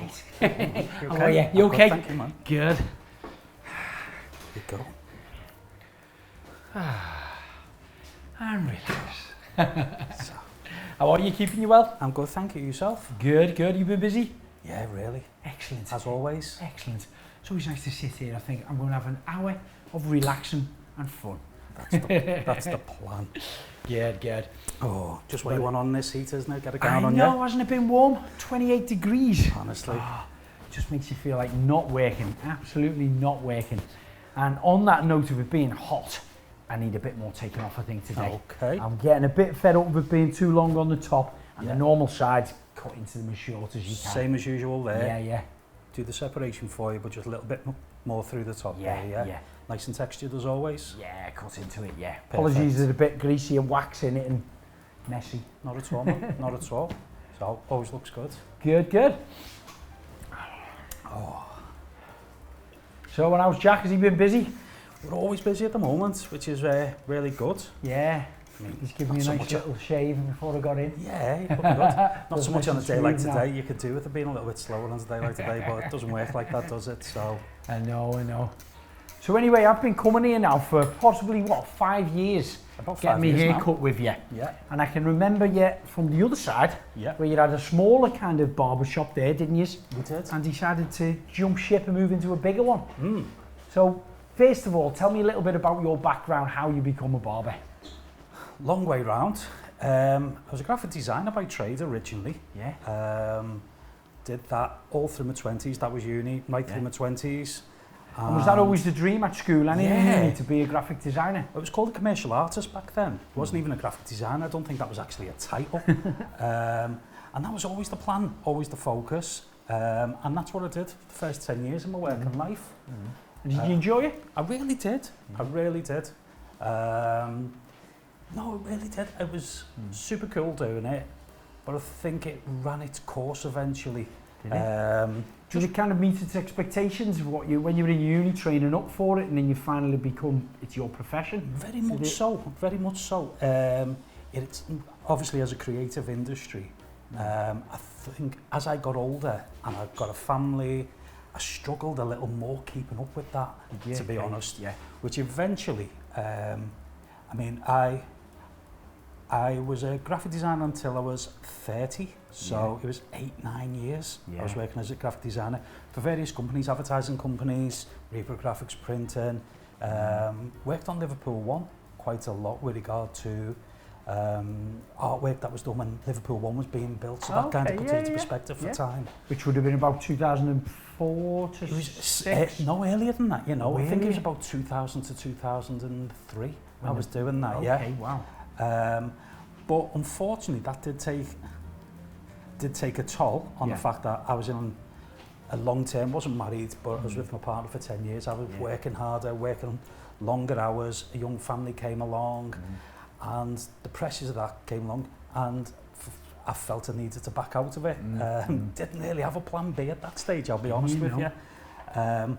mate. You okay? How are you? You okay? Thank you, man. Good. Here you go. And relax. How are you? Keeping you well? I'm good, thank you. Yourself? Good, good. You been busy? Yeah, really. Excellent. As always. Excellent. It's always nice to sit here. I think I'm going to have an hour of relaxing and fun. That's the plan. Good, good. Oh, just what you want on this heat, isn't it? Get it down on you. I know, hasn't it been warm? 28 degrees. Honestly. Just makes you feel like not working. Absolutely not working. And on that note of it being hot, I need a bit more taken off, I think, today. Okay. I'm getting a bit fed up with it being too long on the top, and the normal sides cut into them as short as you can. Same as usual there. Yeah, yeah. Do the separation for you, but just a little bit more through the top Yeah, there, yeah. Nice and textured as always. Yeah, cut into it, yeah. Perfect. Apologies, there's a bit greasy and wax in it and messy. Not at all, man. Not at all. So, always looks good. Good, good. Oh. So, when how's Jack? Has he been busy? We're always busy at the moment, which is really good. Yeah. I mean, He's given me a so nice much little shave before I got in. Yeah, you're looking good. Not so much on a day like now. today. You could do with it being a little bit slower on a day like today, but it doesn't work like that, does it? So. I know. So anyway, I've been coming here now for possibly, 5 years? About 5 getting my years hair now. cut with you. Yeah. And I can remember you from the other side, where you had a smaller kind of barbershop there, didn't you? We did. And decided to jump ship and move into a bigger one. Mm. So, first of all, tell me a little bit about your background, how you become a barber. Long way round. I was a graphic designer by trade originally. Yeah. Did that all through my 20s. That was uni, right through my 20s. And was that always the dream at school, Yeah. to be a graphic designer? It was called a commercial artist back then. It wasn't even a graphic designer. I don't think that was actually a title. And that was always the plan, always the focus. And that's what I did for the first 10 years of my working life. And did you enjoy it? I really did. I really did. No, it really did. It was super cool doing it, but I think it ran its course eventually. Did it? Did it kind of meet its expectations of what when you were in uni training up for it, and then you finally become it's your profession? Very much so. Very much so. It's obviously as a creative industry. I think as I got older and I got a family, I struggled a little more keeping up with that. To be honest, which eventually, I mean, I was a graphic designer until I was 30, so it was 8-9 years I was working as a graphic designer for various companies, advertising companies, Reaper Graphics Printing, worked on Liverpool One quite a lot with regard to artwork that was done when Liverpool One was being built, so that kind of puts it into perspective for time. Which would have been about 2004 to 6? No, earlier than that, you know. Really? I think it was about 2000 to 2003 I was doing that, Okay, wow. But unfortunately, that did take a toll on the fact that I was in a long term, wasn't married, but I was with my partner for 10 years. I was working harder, working longer hours. A young family came along, and the pressures of that came along, and I felt I needed to back out of it. Didn't really have a plan B at that stage, I'll be honest with you. And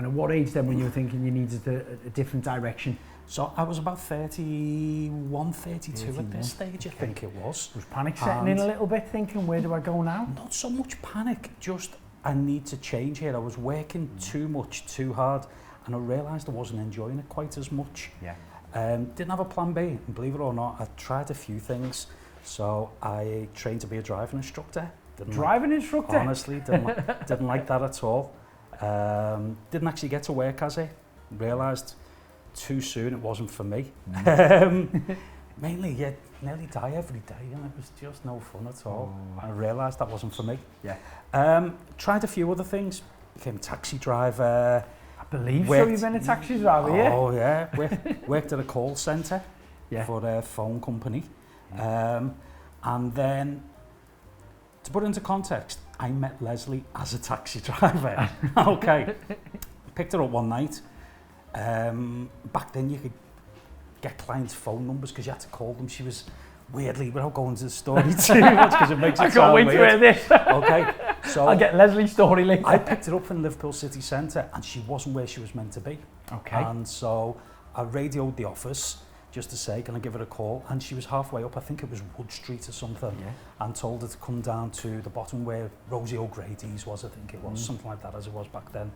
at what age then, when you were thinking you needed a different direction? So I was about 31, 32 at this stage, I think it was. Was panic setting in a little bit, thinking, where do I go now? Not so much panic, just I need to change here. I was working too much, too hard, and I realised I wasn't enjoying it quite as much. Didn't have a plan B, and believe it or not, I tried a few things. So I trained to be a driving instructor. Driving instructor? Honestly, didn't like that at all. Didn't actually get to work as it. Realised too soon it wasn't for me. Mainly, nearly die every day, and it was just no fun at all. I realised that wasn't for me. Tried a few other things. Became a taxi driver. I believe so. You've been a taxi driver, Oh yeah. Worked at a call centre for a phone company. And then, to put it into context, I met Leslie as a taxi driver. Okay. Picked her up one night. Back then you could get clients' phone numbers because you had to call them. She was weirdly, without going into the story too much because it makes it sound weird. I can't wait to hear this. Okay, so I'll get Leslie's story later. I picked her up in Liverpool city centre and she wasn't where she was meant to be. Okay. And so I radioed the office just to say, can I give her a call? And she was halfway up, I think it was Wood Street or something, and told her to come down to the bottom where Rosie O'Grady's was, I think it was, something like that as it was back then.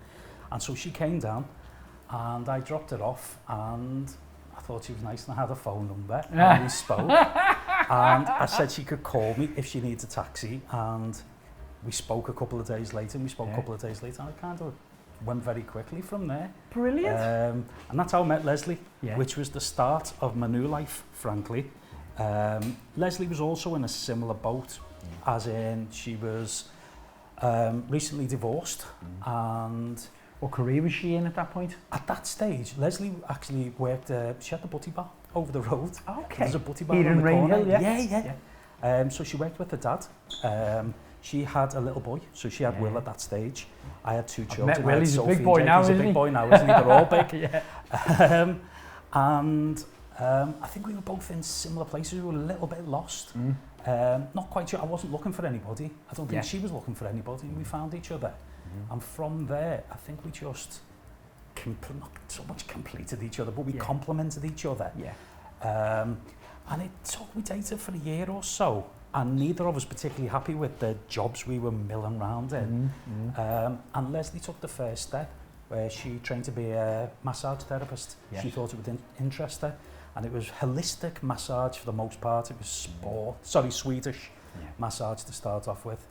And so she came down, and I dropped her off, and I thought she was nice, and I had a phone number, and we spoke. And I said she could call me if she needs a taxi, and we spoke a couple of days later, and I kind of went very quickly from there. Brilliant. And that's how I met Leslie, which was the start of my new life, frankly. Leslie was also in a similar boat, as in she was recently divorced, and... What career was she in at that point? At that stage, Leslie actually worked, she had the butty bar over the road. Okay. There's a butty bar here on in the corner. Rainhill, yeah. So she worked with her dad. She had a little boy, so she had Will at that stage. I had 2 children. Met Will, he's a big Sophie boy now, He's isn't a he? big boy now, isn't he? They're all big. Yeah. I think we were both in similar places. We were a little bit lost. Not quite sure. I wasn't looking for anybody. I don't think she was looking for anybody. We found each other. And from there, I think we just not so much completed each other, but we complemented each other. And it took, we dated for a year or so, and neither of us particularly happy with the jobs we were milling around in. And Leslie took the first step, where she trained to be a massage therapist. She thought it would interest her, and it was holistic massage for the most part. It was Swedish massage to start off with.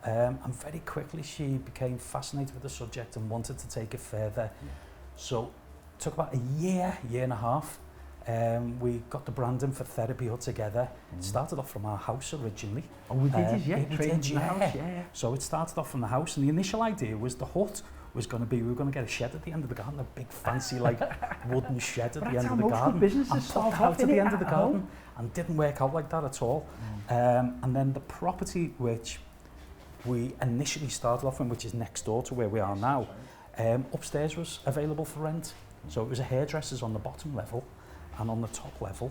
And very quickly she became fascinated with the subject and wanted to take it further. So it took about a year and a half. We got the branding for Therapy Hut together. It started off from our house originally. Oh, we did, So it started off from the house, and the initial idea was the hut was going to be, we were going to get a shed at the end of the garden, a big fancy like wooden shed at the end of the garden. Businesses start off at the end of the garden, and didn't work out like that at all. And then the property which we initially started off in, which is next door to where we are now, upstairs was available for rent. So it was a hairdresser's on the bottom level, and on the top level,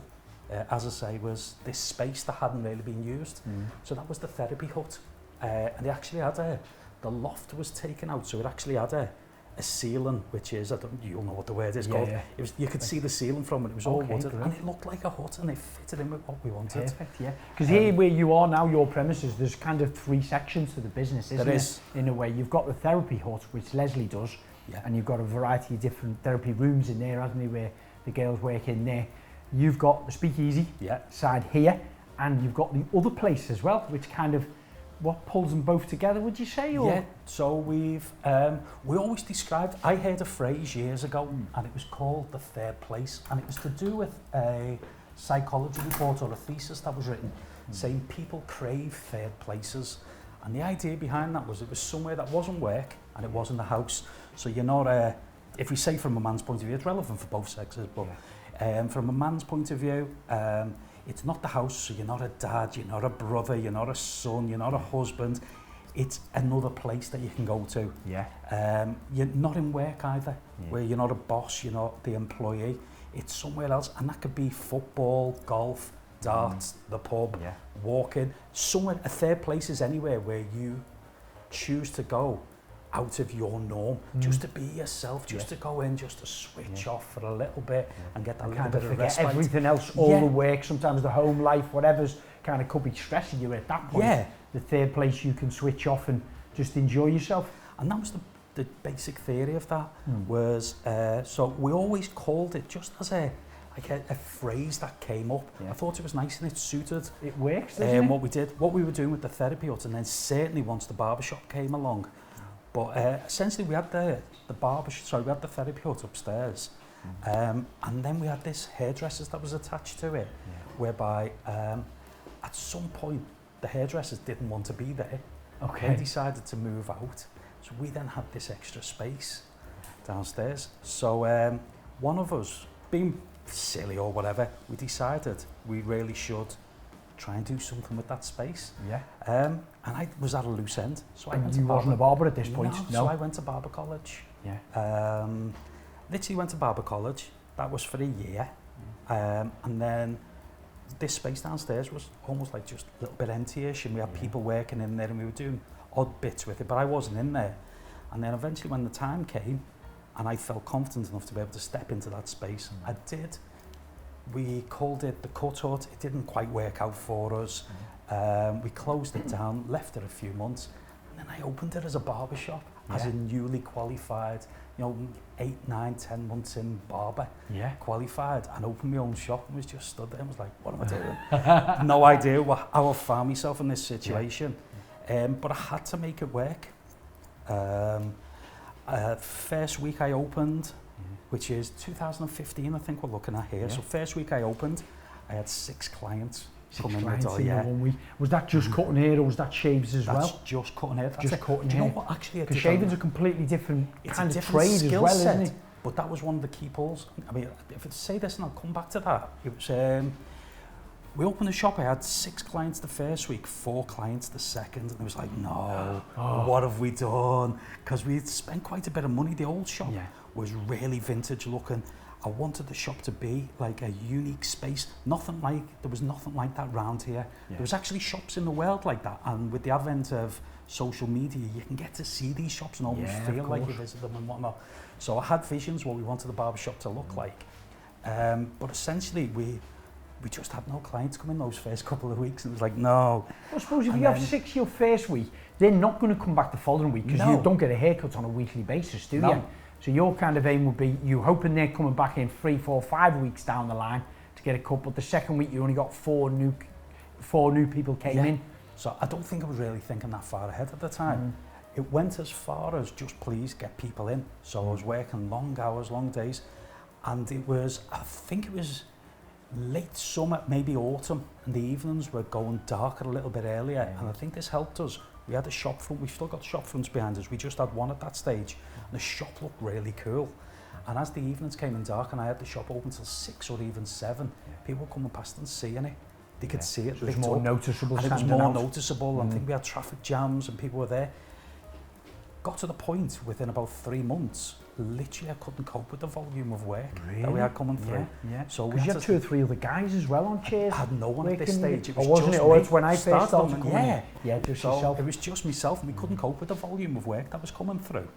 as I say, was this space that hadn't really been used. So that was the Therapy Hut. And they actually had the loft was taken out, so it actually had a ceiling, which is, you'll know what the word is called. It was, you could see the ceiling from it, it was all wooded, and it looked like a hut, and it fitted in with what we wanted. Perfect, Because here where you are now, your premises, there's kind of 3 sections to the business, isn't there? In a way, you've got the Therapy Hut, which Leslie does, and you've got a variety of different therapy rooms in there, hasn't he, where the girls work in there. You've got the Speakeasy side here, and you've got the other place as well, which kind of, what pulls them both together, would you say? Or? Yeah, so we always described, I heard a phrase years ago, and it was called the third place, and it was to do with a psychology report or a thesis that was written saying people crave third places. And the idea behind that was it was somewhere that wasn't work and it wasn't the house. So you're not, if we say from a man's point of view, it's relevant for both sexes, but from a man's point of view, it's not the house, so you're not a dad, you're not a brother, you're not a son, you're not a husband. It's another place that you can go to. You're not in work either, where you're not a boss, you're not the employee. It's somewhere else, and that could be football, golf, darts, the pub, walking. Somewhere, a third place is anywhere where you choose to go out of your norm, just to be yourself, just to go in, just to switch off for a little bit and get that little bit of respite. Everything else, all the work, sometimes the home life, whatever's kind of could be stressing you at that point. The third place you can switch off and just enjoy yourself. And that was the basic theory of that, was, so we always called it just as a phrase that came up. I thought it was nice and it suited. It works, doesn't it? What we were doing with the Therapy Hut, and then certainly once the barbershop came along. But essentially we had the Therapy Hut upstairs, and then we had this hairdressers that was attached to it, whereby at some point the hairdressers didn't want to be there. They decided to move out, so we then had this extra space downstairs. So one of us, being silly or whatever, we decided we really should try and do something with that space. And I was at a loose end. So I went to wasn't a barber at this point? No. So I went to barber college. Literally went to barber college. That was for a year. And then this space downstairs was almost like just a little bit empty-ish, and we had people working in there and we were doing odd bits with it, but I wasn't in there. And then eventually when the time came and I felt confident enough to be able to step into that space, I did. We called it the Cut Hut. It didn't quite work out for us. We closed it down, left it a few months, and then I opened it as a barbershop, as a newly qualified, 8, 9, 10 months in barber, qualified, and opened my own shop and was just stood there and was like, what am I doing? No idea how I found myself in this situation. But I had to make it work. First week I opened, which is 2015, I think we're looking at here. So first week I opened, I had 6 clients. 6 clients in the 1 week. Was that just cutting hair or was that shaves as well? That's just cutting hair. Just cutting hair. Do you know what actually I did? Because shaving's a completely different kind of trade as well, isn't it? But that was one of the key pulls. I mean, if I say this and I'll come back to that, it was, we opened the shop, I had 6 clients the first week, 4 clients the second, and it was like, no, what have we done? Because we'd spent quite a bit of money. The old shop was really vintage looking. I wanted the shop to be like a unique space. There was nothing like that round here. There was actually shops in the world like that, and with the advent of social media, you can get to see these shops and almost feel like you visit them and whatnot. So I had visions what we wanted the barbershop to look like. But essentially, we just had no clients come in those first couple of weeks, and it was like, no. I suppose if you have 6 your first week, they're not going to come back the following week, because you don't get a haircut on a weekly basis, do you? So your kind of aim would be, you hoping they're coming back in 3, 4, 5 weeks down the line to get a cut, but the second week you only got 4 new people came in. So I don't think I was really thinking that far ahead at the time. It went as far as just please get people in. So I was working long hours, long days, and it was, I think it was late summer, maybe autumn, and the evenings were going darker a little bit earlier, and I think this helped us. We had a shop front, we've still got shop fronts behind us, we just had one at that stage, and the shop looked really cool. And as the evenings came in dark and I had the shop open till 6 or even 7, people were coming past and seeing it. They could see it. So it was more noticeable. And it was more noticeable. I think we had traffic jams and people were there. Got to the point within about 3 months, literally I couldn't cope with the volume of work that we had coming through. So because you had 2 or 3 other guys as well on chairs. I had no one at this stage. It was wasn't just it? me. It's when I first started coming in. Just so yourself. It was just myself, and we couldn't cope with the volume of work that was coming through.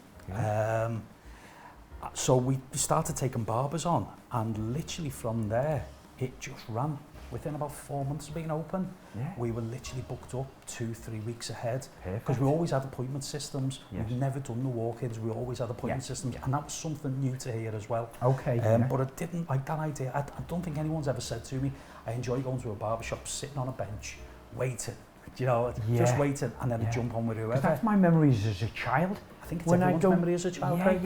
So we started taking barbers on, and literally from there, it just ran. Within about 4 months of being open, we were literally booked up 2-3 weeks ahead. Because we always had appointment systems. We've never done the walk-ins. We always had appointment systems, and that was something new to here as well. But I didn't like that idea. I don't think anyone's ever said to me, I enjoy going to a barbershop, sitting on a bench, waiting. Just waiting, and then jump on with whoever. That's my memories as a child. I think it's everyone's memory as a child, Craig.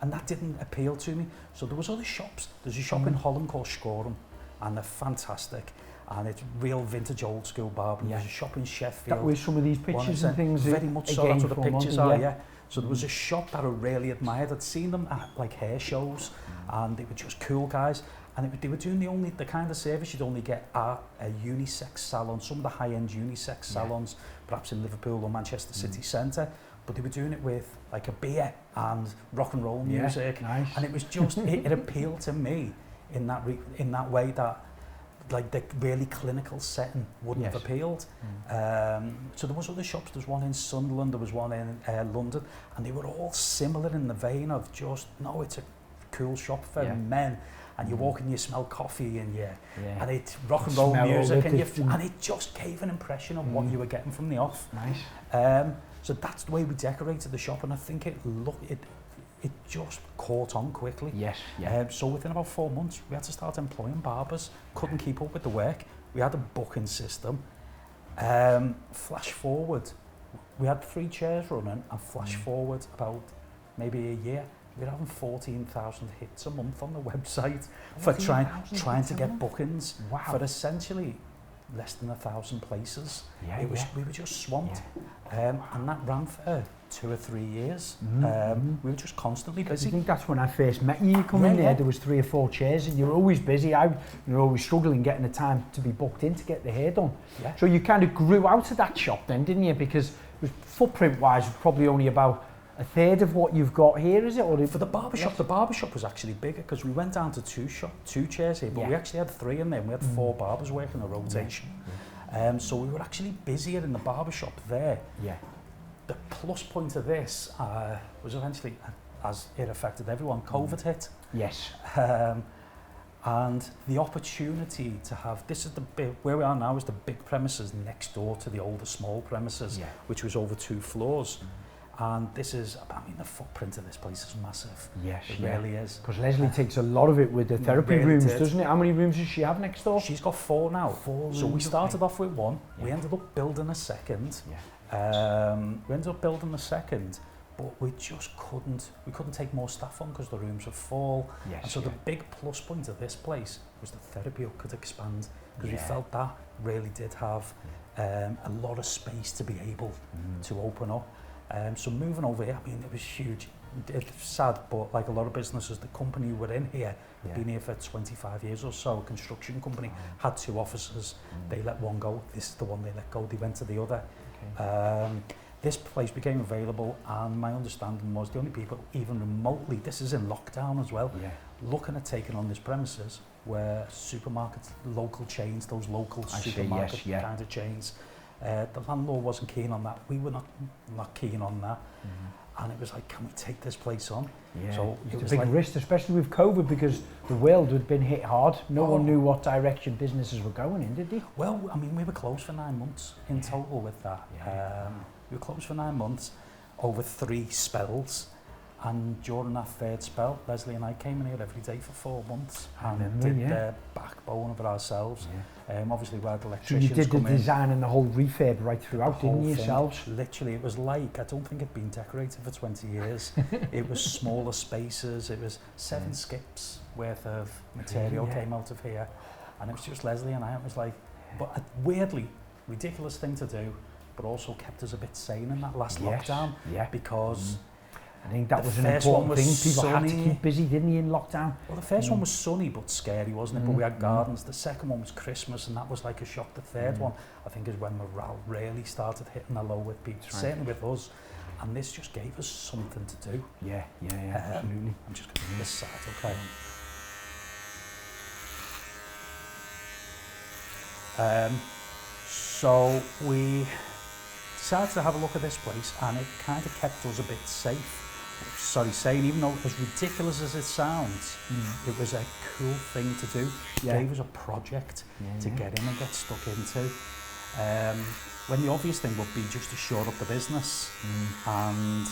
And that didn't appeal to me. So there was other shops. There's a shop in Holland called Shoreham, and they're fantastic. And it's real vintage old school barbering. There's a shop in Sheffield. That was some of these pictures and things. Very much so, that's what the pictures are, So there was a shop that I really admired. I'd seen them at like hair shows, and they were just cool guys. And they were doing the kind of service you'd only get at a unisex salon, some of the high-end unisex salons, perhaps in Liverpool or Manchester City Centre. But they were doing it with like a beer and rock and roll music, and it was just it appealed to me in that way that like the really clinical setting wouldn't have appealed. So there was other shops. There's one in Sunderland, there was one in London, and they were all similar in the vein of just it's a cool shop for men. And you walk and you smell coffee and and it's rock and roll music and it just gave an impression of what you were getting from the off. So that's the way we decorated the shop, and I think it just caught on quickly. So within about 4 months, we had to start employing barbers. Couldn't keep up with the work. We had a booking system. Flash forward, we had 3 chairs running, and flash forward about maybe a year, we're having 14,000 hits a month on the website for trying to get bookings for essentially less than 1,000 places. We were just swamped, and that ran for 2 or 3 years. We were just constantly busy. I think that's when I first met you. You come in there was 3 or 4 chairs, and you were always busy. You were always struggling getting the time to be booked in to get the hair done. So you kind of grew out of that shop then, didn't you? Because footprint-wise, probably only about a third of what you've got here, is it? Or for the barbershop, the barbershop was actually bigger because we went down to 2 chairs here, but we actually had 3 in there, and we had 4 barbers working a rotation. So we were actually busier in the barbershop there. The plus point of this was eventually, as it affected everyone, COVID hit. And the opportunity to have, this is the big, where we are now is the big premises next door to the older small premises, which was over 2 floors. And this is, I mean, the footprint of this place is massive. Yes, it really is. Because Leslie takes a lot of it with the therapy rooms, doesn't it? How many rooms does she have next door? She's got 4 now. 4 so we rooms, started off with 1. We ended up building a second. But we just couldn't take more staff on because the rooms were full. And so the big plus point of this place was the therapy hut could expand, because we felt that really did have a lot of space to be able to open up. So moving over here, I mean, it was huge. It's sad, but like a lot of businesses, the company who were in here had been here for 25 years or so. A construction company had 2 offices. They let one go. This is the one they let go. They went to the other. This place became available, and my understanding was the only people even remotely, this is in lockdown as well, looking at taking on this premises were supermarkets, local chains, those local supermarket kind of chains. The landlord wasn't keen on that. We were not keen on that. And it was like, can we take this place on? So it was a big risk, especially with COVID, because the world had been hit hard. No one knew what direction businesses were going in, did they? Well, I mean, we were closed for 9 months in total with that. We were closed for 9 months over 3 spells, and during that 3rd spell, Leslie and I came in here every day for 4 months and did the backbone of it ourselves. Obviously, we had electricians come in. So you did the design and the whole refurb right throughout, didn't you, yourselves? Literally, it was like, I don't think it'd been decorated for 20 years. It was smaller spaces. It was 7 skips worth of material came out of here, and it was just Leslie and I. It was like, but a weirdly ridiculous thing to do, but also kept us a bit sane in that last lockdown, because I think that was an important thing. People had to keep busy, didn't they, in lockdown? Well, the first one was sunny but scary, wasn't it? But we had gardens. The second one was Christmas, and that was like a shock. The third one, I think, is when morale really started hitting a low with people, certainly with us. And this just gave us something to do. Absolutely. I'm just going to this side, okay? So we decided to have a look at this place, and it kind of kept us a bit safe. Sorry saying, even though as ridiculous as it sounds, it was a cool thing to do. It gave us a project to get in and get stuck into. When the obvious thing would be just to shore up the business and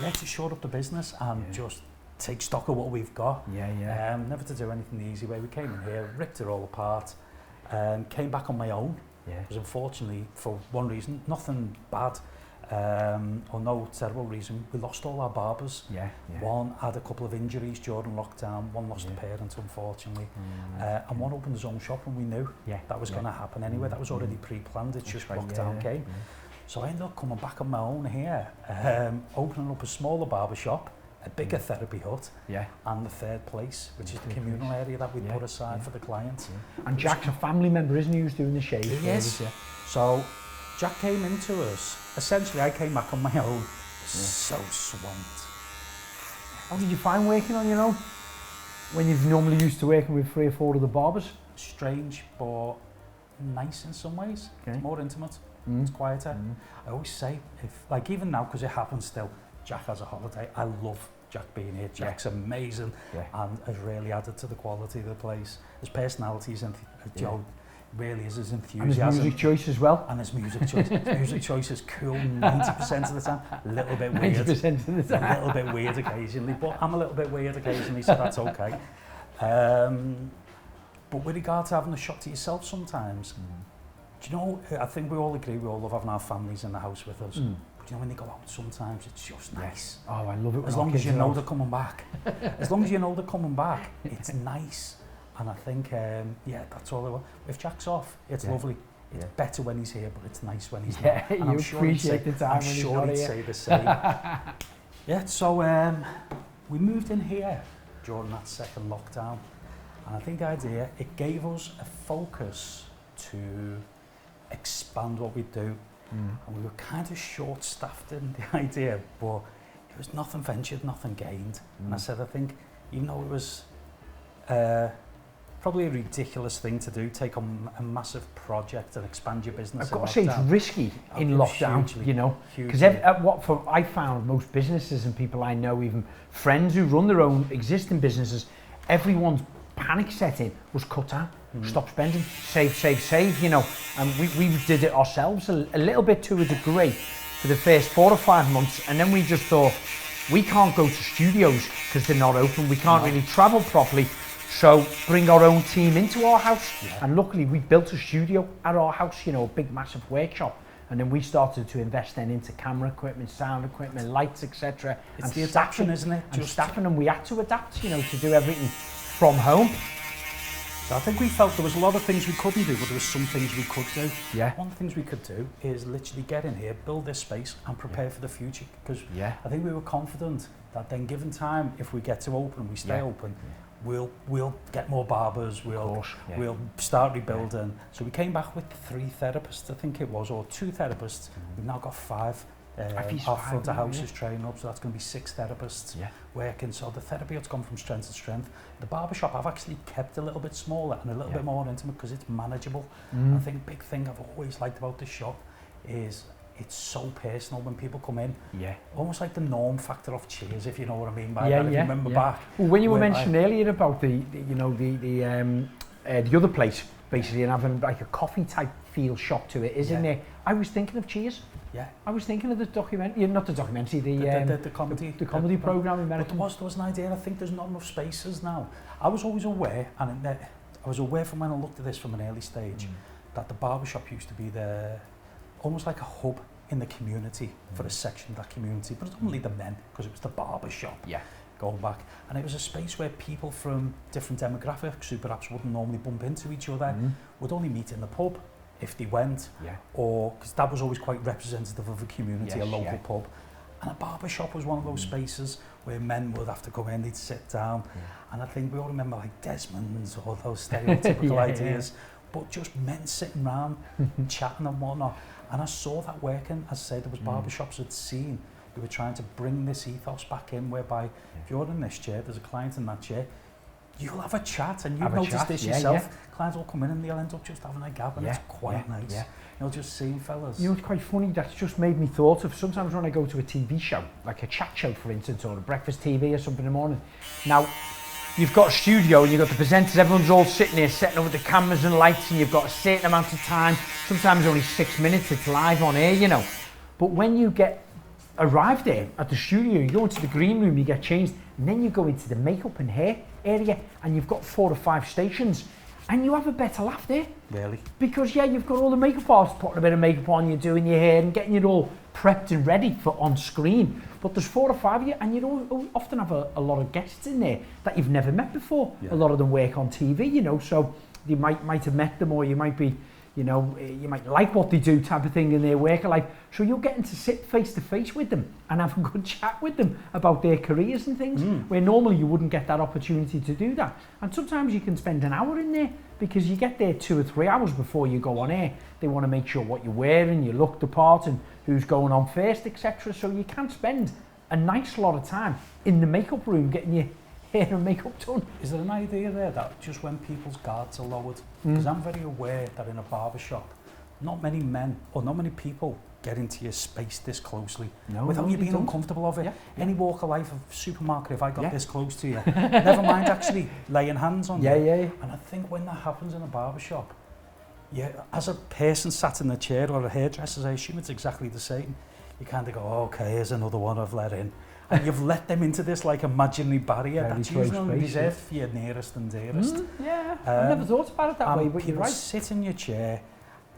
to shore up the business and just take stock of what we've got. Never to do anything the easy way. We came in here, ripped it all apart, came back on my own. Because unfortunately, for one reason, nothing bad, or no terrible reason, we lost all our barbers. One had a couple of injuries during lockdown, one lost a parent, unfortunately, and one opened his own shop, and we knew that was going to happen anyway. That was already pre-planned. It's just lockdown came. So I ended up coming back on my own here, opening up a smaller barbershop, a bigger therapy hut, and the 3rd place, which is the communal area that we put aside for the clients. And Jack's a family member, isn't he, who's doing the shave? He is. So Jack came into us. Essentially, I came back on my own, so swamped. How did you find working on your own when you've normally used to working with 3 or 4 other barbers? Strange, but nice in some ways. It's more intimate. It's quieter. I always say, like even now, because it happens still, Jack has a holiday. I love Jack being here. Jack's amazing and has really added to the quality of the place. His personality is, Joe really is his enthusiasm. And his music choice as well. And his music choice. His music choice is cool 90% of the time. A little bit weird. 90% of the time. A little bit weird occasionally, but I'm a little bit weird occasionally, so that's okay. But with regard to having a shot to yourself sometimes, do you know, I think we all agree we all love having our families in the house with us. But you know, when they go out sometimes, it's just nice. Oh, I love it. As long as you know they're coming back. As long as you know they're coming back, it's nice. And I think, that's all I want. If Jack's off, it's lovely. It's better when he's here, but it's nice when he's not. And you appreciate the time when he's not here. I'm sure he'd say the same. So we moved in here during that 2nd lockdown. And I think the idea, it gave us a focus to expand what we do. And we were kind of short-staffed in the idea, but it was nothing ventured, nothing gained. And I said, I think, even though it was probably a ridiculous thing to do, take on a massive project and expand your business. I've got to say it's risky in lockdown, hugely, you know, because I found most businesses and people I know, even friends who run their own existing businesses, everyone's panic set in was cut down, stop spending, save, you know. And we did it ourselves a little bit to a degree for the first 4 or 5 months, and then we just thought, we can't go to studios because they're not open, we can't really travel properly, so bring our own team into our house. And luckily we built a studio at our house, you know, a big massive workshop. And then we started to invest then into camera equipment, sound equipment, lights, etc. It's the adaptation, isn't it? And staffing, and we had to adapt, you know, to do everything from home. So I think we felt there was a lot of things we couldn't do, but there was some things we could do. Yeah. One of the things we could do is literally get in here, build this space, and prepare for the future. Because I think we were confident that then, given time, if we get to open and we stay open, we'll get more barbers, we'll start rebuilding. So we came back with 3 therapists, I think it was, or 2 therapists. We've now got 5. Our front of house is training up, so that's going to be 6 therapists working. So the therapy has gone from strength to strength. The barbershop I've actually kept a little bit smaller and a little bit more intimate because it's manageable. I think big thing I've always liked about the shop is it's so personal when people come in. Almost like the norm factor of Cheers, if you know what I mean by that. If you remember back. Well, when you were mentioning earlier about the other place, basically, and having like a coffee type feel shop to it, isn't there? I was thinking of Cheers. I was thinking of the documentary, not the documentary, the comedy program in America. But there was an idea. I think there's not enough spaces now. I was always aware, and I was aware from when I looked at this from an early stage, that the barbershop used to be almost like a hub in the community for a section of that community, but it's only the men because it was the barbershop. Going back, and it was a space where people from different demographics who perhaps wouldn't normally bump into each other would only meet in the pub if they went, or because that was always quite representative of a community, a local pub. And a barber shop was one of those spaces where men would have to go in, they'd sit down, and I think we all remember like Desmond's or those stereotypical ideas, but just men sitting around chatting and whatnot. And I saw that working. As I said, there was barber shops I'd seen who were trying to bring this ethos back in, whereby if you're in this chair, there's a client in that chair, you'll have a chat, and you've noticed this yourself. Clients will come in and they'll end up just having a gab, and it's quite nice. You know, just seeing fellas. You know, it's quite funny, that's just made me thought of sometimes when I go to a TV show, like a chat show for instance, or a breakfast TV or something in the morning. Now, you've got a studio and you've got the presenters, everyone's all sitting there setting up with the cameras and lights, and you've got a certain amount of time, sometimes only 6 minutes, it's live on air, you know. But when you arrive there at the studio, you go into the green room, you get changed, and then you go into the makeup and hair area, and you've got 4 or 5 stations, and you have a better laugh there. Really? Because you've got all the makeup artists putting a bit of makeup on, you're doing your hair and getting it all prepped and ready for on screen. But there's 4 or 5 of you, and you often have a lot of guests in there that you've never met before. A lot of them work on TV, you know, so you might have met them, or you might be, you know, you might like what they do type of thing in their work life. So you're getting to sit face to face with them and have a good chat with them about their careers and things, where normally you wouldn't get that opportunity to do that. And sometimes you can spend an hour in there because you get there 2 or 3 hours before you go on air. They want to make sure what you're wearing, you look the part, and who's going on first, etc. So you can spend a nice lot of time in the makeup room getting your hair and makeup done. Is there an idea there that just when people's guards are lowered, because I'm very aware that in a barber shop, not many men or not many people get into your space this closely without you being uncomfortable of it. Any walk of life of supermarket, if I got this close to you, never mind actually laying hands on you. And I think when that happens in a barber shop, as a person sat in the chair or a hairdresser, I assume it's exactly the same. You kind of go, okay, here's another one I've let in. And you've let them into this like imaginary barrier that's usually reserved for your nearest and dearest. I never thought about it that way, but you're right. Sit in your chair,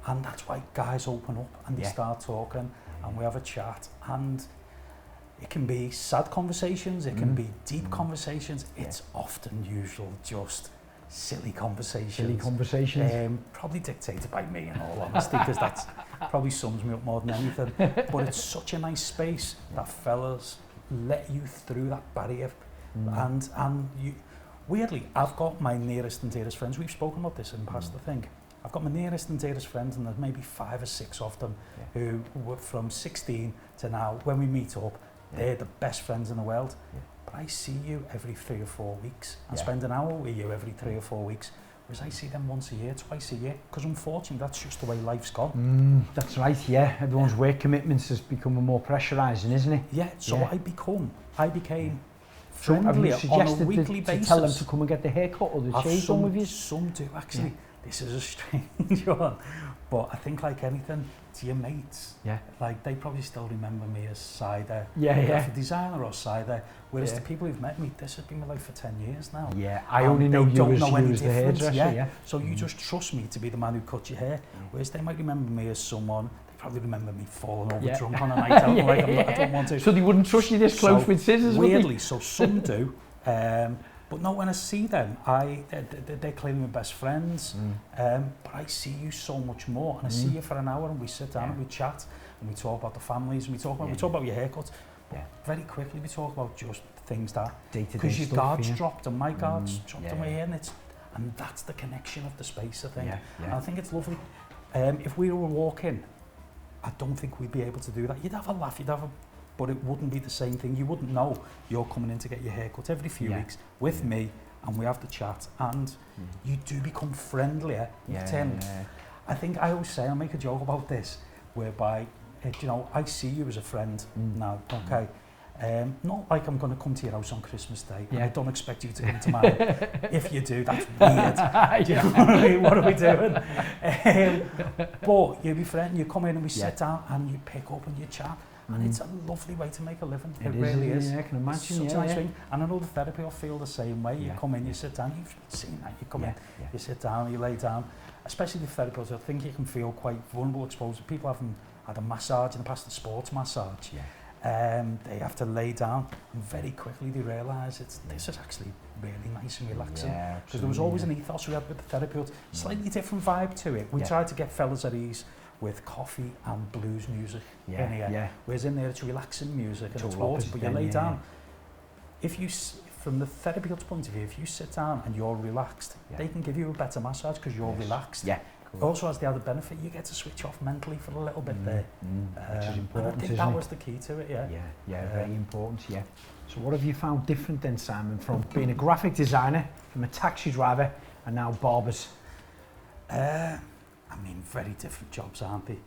and that's why guys open up and they start talking, and we have a chat, and it can be sad conversations, it can be deep conversations. It's often usual just silly conversations. Probably dictated by me in all honesty, because that's probably sums me up more than anything. But it's such a nice space that fellas let you through that barrier, and you, weirdly, I've got my nearest and dearest friends. We've spoken about this in the past, I think. I've got my nearest and dearest friends, and there's maybe 5 or 6 of them who were from 16 to now. When we meet up, they're the best friends in the world. But I see you every 3 or 4 weeks, and spend an hour with you every 3 or 4 weeks. Whereas I see them once a year, twice a year, because unfortunately that's just the way life's gone. That's right, everyone's work commitments has become more pressurising, isn't it? So I became friendlier on a weekly basis. To tell them to come and get the haircut or the shave done with you? Some do, actually. This is a strange one. But I think like anything, to your mates, like they probably still remember me as Cider, graphic designer or Cider, whereas the people who've met me, this has been my life for 10 years now. Yeah, I only know you as the hairdresser, So you just trust me to be the man who cut your hair, whereas they might remember me as someone, they probably remember me falling over drunk on a night out, I don't want to. So they wouldn't trust you this close with scissors, weirdly, would they? so some do. But no, when I see them, they're clearly my best friends. But I see you so much more, and I see you for an hour, and we sit down and we chat, and we talk about the families, and we talk about your haircut. But very quickly, we talk about just things that because your guard's dropped and my guard's dropped in my hair, and that's the connection of the space, I think. And I think it's lovely. If we were walking, I don't think we'd be able to do that. You'd have a laugh, but it wouldn't be the same thing. You wouldn't know you're coming in to get your hair cut every few weeks with me, and we have the chat, and you do become friendlier. I think I always say, I make a joke about this, whereby, I see you as a friend now, okay? Not like I'm going to come to your house on Christmas Day, and I don't expect you to come to mine. If you do, that's weird. Do you know what I mean? What are we doing? But you be friend, you come in and we sit down, and you pick up and you chat. And it's a lovely way to make a living. It really is. Yeah, I can imagine. It's such a nice thing. And I know the therapy will feel the same way. You come in, you sit down, you've seen that. You come in, you sit down, you lay down. Especially the therapists, I think you can feel quite vulnerable, exposed. People haven't had a massage in the past, a sports massage. They have to lay down, and very quickly they realise this is actually really nice and relaxing. Because there was always an ethos we had with the therapist, slightly different vibe to it. We tried to get fellas at ease with coffee and blues music in here. Whereas in there it's relaxing music and it's water, but you lay down. If you, from the therapist's point of view, if you sit down and you're relaxed, they can give you a better massage because you're relaxed. It also has the other benefit, you get to switch off mentally for a little bit there. Which is important, I think that was the key to it, very important, So what have you found different then, Simon, from being a graphic designer, from a taxi driver, and now barbers? I mean, very different jobs, aren't they?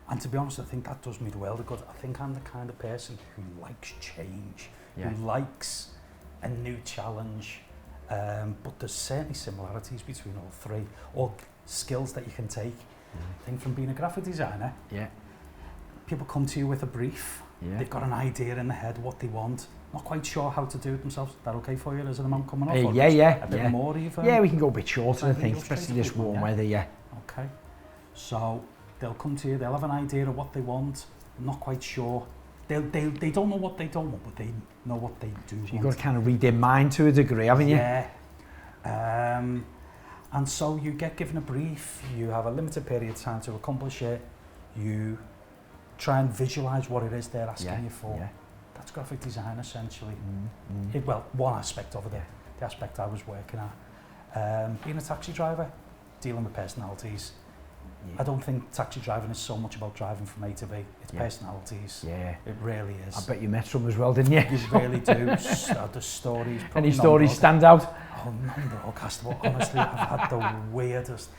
And to be honest, I think that does me the world of good. I think I'm the kind of person who likes change, who likes a new challenge. But there's certainly similarities between all three, or skills that you can take. I think from being a graphic designer, people come to you with a brief. They've got an idea in their head what they want. Not quite sure how to do it themselves. Is that okay for you? Is an amount coming up? A bit more even? Yeah, we can go a bit shorter, I think, especially this warm weather, Okay. So they'll come to you, they'll have an idea of what they want, not quite sure. They don't know what they don't want, but they know what they do want. You've got to kind of read their mind to a degree, haven't you? And so you get given a brief, you have a limited period of time to accomplish it, you try and visualise what it is they're asking you for. That's graphic design essentially. Well, one aspect of it, the aspect I was working at. Being a taxi driver, dealing with personalities. I don't think taxi driving is so much about driving from A to B. It's personalities. It really is. I bet you met some as well, didn't you? You really do. The stories. Any stories stand out? Oh, non-broadcast. But honestly, I've had the weirdest.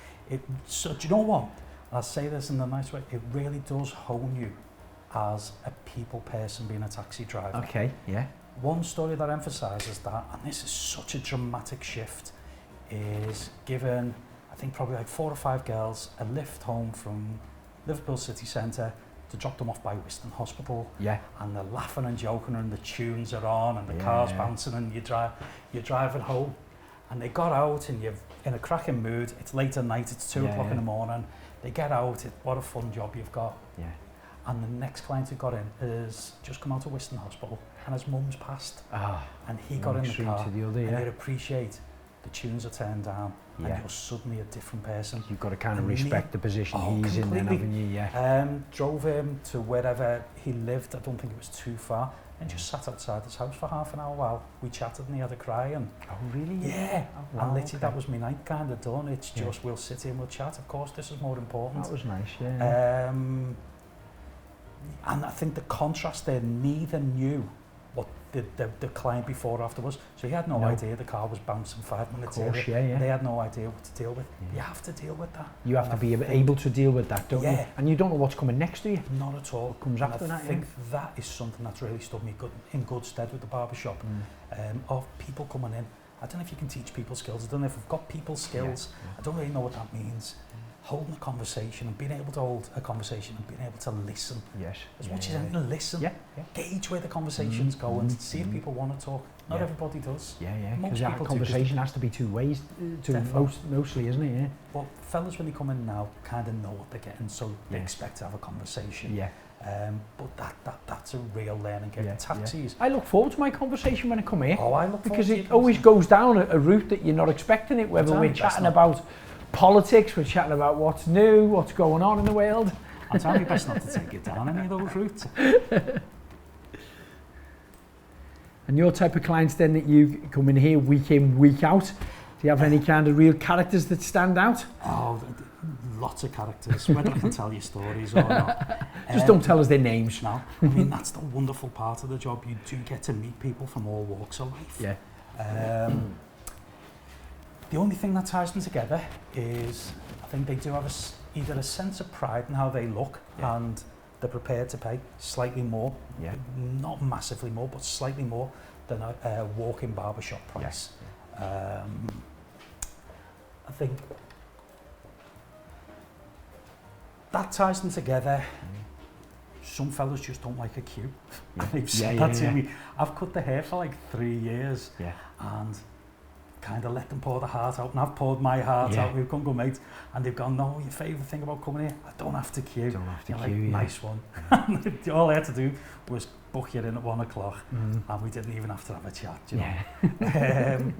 So, do you know what? I'll say this in a nice way. It really does hone you as a people person being a taxi driver. Okay, One story that emphasises that, and this is such a dramatic shift, is given, I think probably like 4 or 5 girls a lift home from Liverpool city centre to drop them off by Wiston Hospital. And they're laughing and joking and the tunes are on and the car's bouncing and you're driving home. And they got out and you're in a cracking mood. It's late at night, it's 2 o'clock in the morning. They get out, what a fun job you've got. And the next client who got in has just come out of Wiston Hospital and his mum's passed. And he got in the car and you'd appreciate the tunes are turned down and you're suddenly a different person. You've got to kind of respect the position he's in then, haven't you? Drove him to wherever he lived, I don't think it was too far, and just sat outside his house for half an hour while we chatted and he had a cry. And oh really? Yeah. Oh, wow, and literally that was my night kind of done. It's just we'll sit here and we'll chat. Of course, this is more important. That was nice, and I think the contrast there, neither knew what the client before or after us. So he had no idea the car was bouncing 5 minutes earlier. Yeah. They had no idea what to deal with. You have to deal with that. You have to be able to deal with that, don't you? And you don't know what's coming next to you. Not at all. What comes after that. I think that is something that's really stood me in good stead with the barbershop. Of people coming in. I don't know if you can teach people skills. I don't know if we've got people skills. I don't really know what that means. Holding a conversation and being able to hold a conversation and being able to listen. As much as anything, listen. Gauge where the conversation's going. See if people want to talk. Not everybody does. Because that conversation has to be two ways, mostly, isn't it? Well, fellas, when they come in now, kind of know what they're getting, so they expect to have a conversation. But that's a real learning curve. Taxis. I look forward to my conversation when I come here. I look forward because to it always goes down a route that you're not expecting it. Whether we're chatting about politics, we're chatting about what's new, what's going on in the world. I'm trying my best not to take it down any of those routes. And your type of clients then that you come in here week in, week out, do you have any kind of real characters that stand out? Lots of characters, whether I can tell you stories or not. Just don't tell us their names. No, I mean, that's the wonderful part of the job. You do get to meet people from all walks of life. The only thing that ties them together is, I think they do have either a sense of pride in how they look and they're prepared to pay slightly more, not massively more, but slightly more than a walk-in barbershop price. I think that ties them together. Some fellas just don't like a queue. They've said that to me. I've cut the hair for like 3 years and kind of let them pour the heart out, and I've poured my heart out. We've come good mates, and they've gone, no, your favourite thing about coming here, I don't have to queue. Nice one. All I had to do was book you in at 1 o'clock, and we didn't even have to have a chat, you know.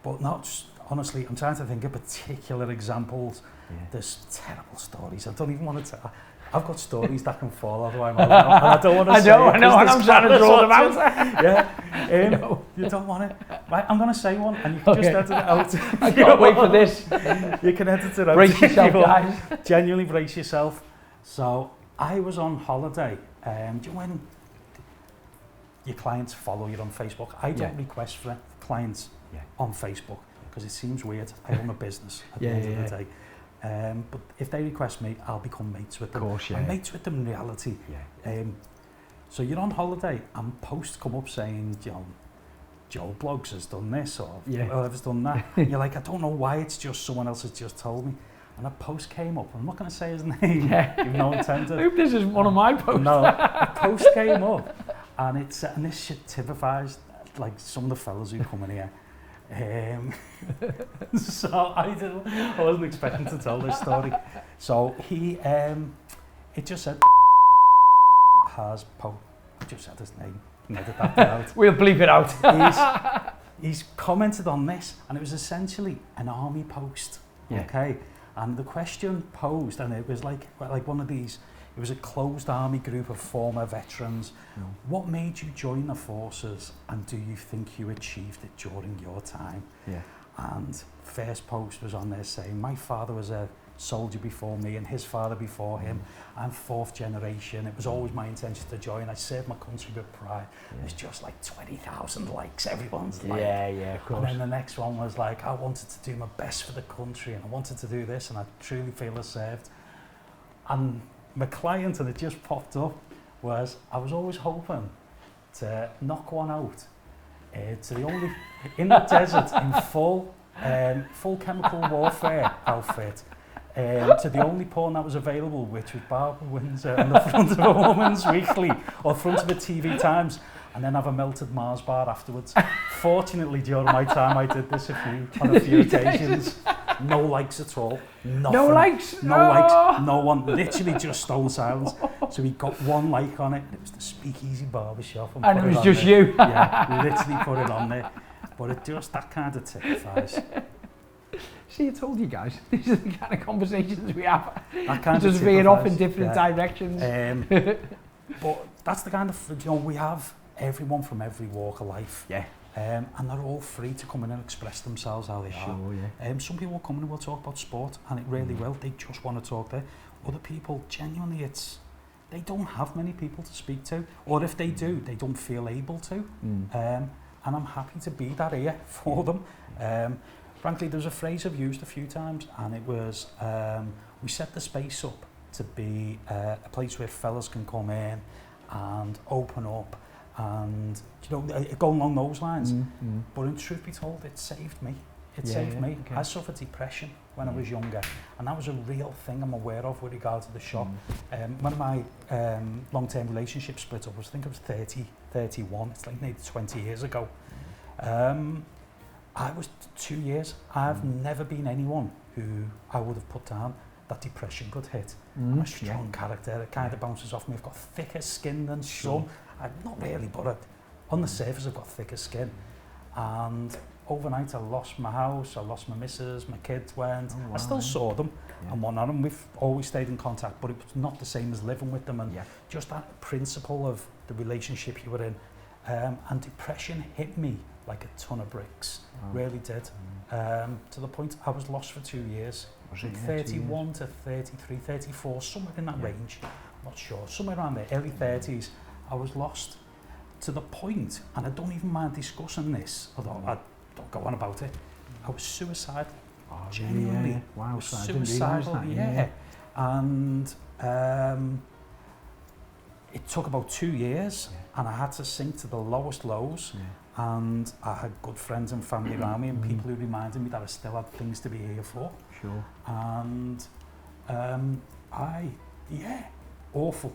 But not, honestly, I'm trying to think of particular examples. There's terrible stories. I don't even want to tell. I've got stories that can fall out of my mouth, and I don't want to say it. I know, and I'm trying to draw them out. You don't want it. Right, I'm going to say one, and you can just edit it out. I can't wait for this. You can edit it out. Brace yourself, guys. Genuinely brace yourself. So, I was on holiday. Do you know when your clients follow you on Facebook? I don't request for clients on Facebook, because it seems weird. I own a business at the end of the day. But if they request me, I'll become mates with them. Of course, I'm mates with them in reality. So you're on holiday and posts come up saying, you know, Joe Blogs has done this or whoever's done that. You're like, I don't know why, it's just someone else has just told me. And a post came up. I'm not going to say his name, even though intended. I hope this is one of my posts. No, a post came up, and and this shit typifies like some of the fellas who come in here. So I wasn't expecting to tell this story. So he, it just said has I just said his name. Edit that out. We'll bleep it out. He's commented on this, and it was essentially an army post. Okay, and the question posed, and it was like one of these. It was a closed army group of former veterans. What made you join the forces, and do you think you achieved it during your time? And first post was on there saying, my father was a soldier before me and his father before him. I'm 4th generation. It was always my intention to join. I served my country with pride. There's just like 20,000 likes. Everyone's like, of course. And then the next one was like, I wanted to do my best for the country, and I wanted to do this, and I truly feel I served. And my client, and it just popped up, was I was always hoping to knock one out to the only in the desert in full chemical warfare outfit, to the only porn that was available, which was Barbara Windsor on the front of a Woman's Weekly or front of the TV Times, and then have a melted Mars bar afterwards. Fortunately, during my time, I did this on a few occasions. No likes at all. Nothing. No likes? No likes. No one. Literally just stone silence. So he got 1 like on it, and it was the Speakeasy Barbershop. And it was just you. Yeah, literally put it on there. But it just, that kind of typifies. See, I told you guys, these are the kind of conversations we have. That kind just veering off in different directions. But that's the kind of, you know, we have everyone from every walk of life. And they're all free to come in and express themselves how they are. Some people will come in and will talk about sport, and it really will. They just want to talk there. Other people, genuinely, it's they don't have many people to speak to, or if they do, they don't feel able to. And I'm happy to be that ear for them. Frankly, there's a phrase I've used a few times, and it was, we set the space up to be a place where fellas can come in and open up, and going along those lines. But in truth be told, it saved me. It saved me. Okay. I suffered depression when I was younger, and that was a real thing I'm aware of with regard to the shop. When my long-term relationship split up, I think it was 31, it's like nearly 20 years ago. I was 2 years. I've never been anyone who I would have put down that depression could hit. I'm a strong character, it kind of bounces off me. I've got thicker skin than some. Not really, but on the surface I've got thicker skin. And overnight I lost my house, I lost my missus, my kids went. I still saw them and whatnot, and we've always stayed in contact, but it was not the same as living with them, and just that principle of the relationship you were in. And depression hit me like a ton of bricks, really did. To the point I was lost for 2 years. From 31 to 33, 34, somewhere in that range, not sure, somewhere around there, early 30s, I was lost to the point, and I don't even mind discussing this, although I don't go on about it, I was suicidal. Genuinely. Wow, so suicidal, And it took about 2 years, and I had to sink to the lowest lows, and I had good friends and family around me, and people who reminded me that I still had things to be here for. Sure. And awful.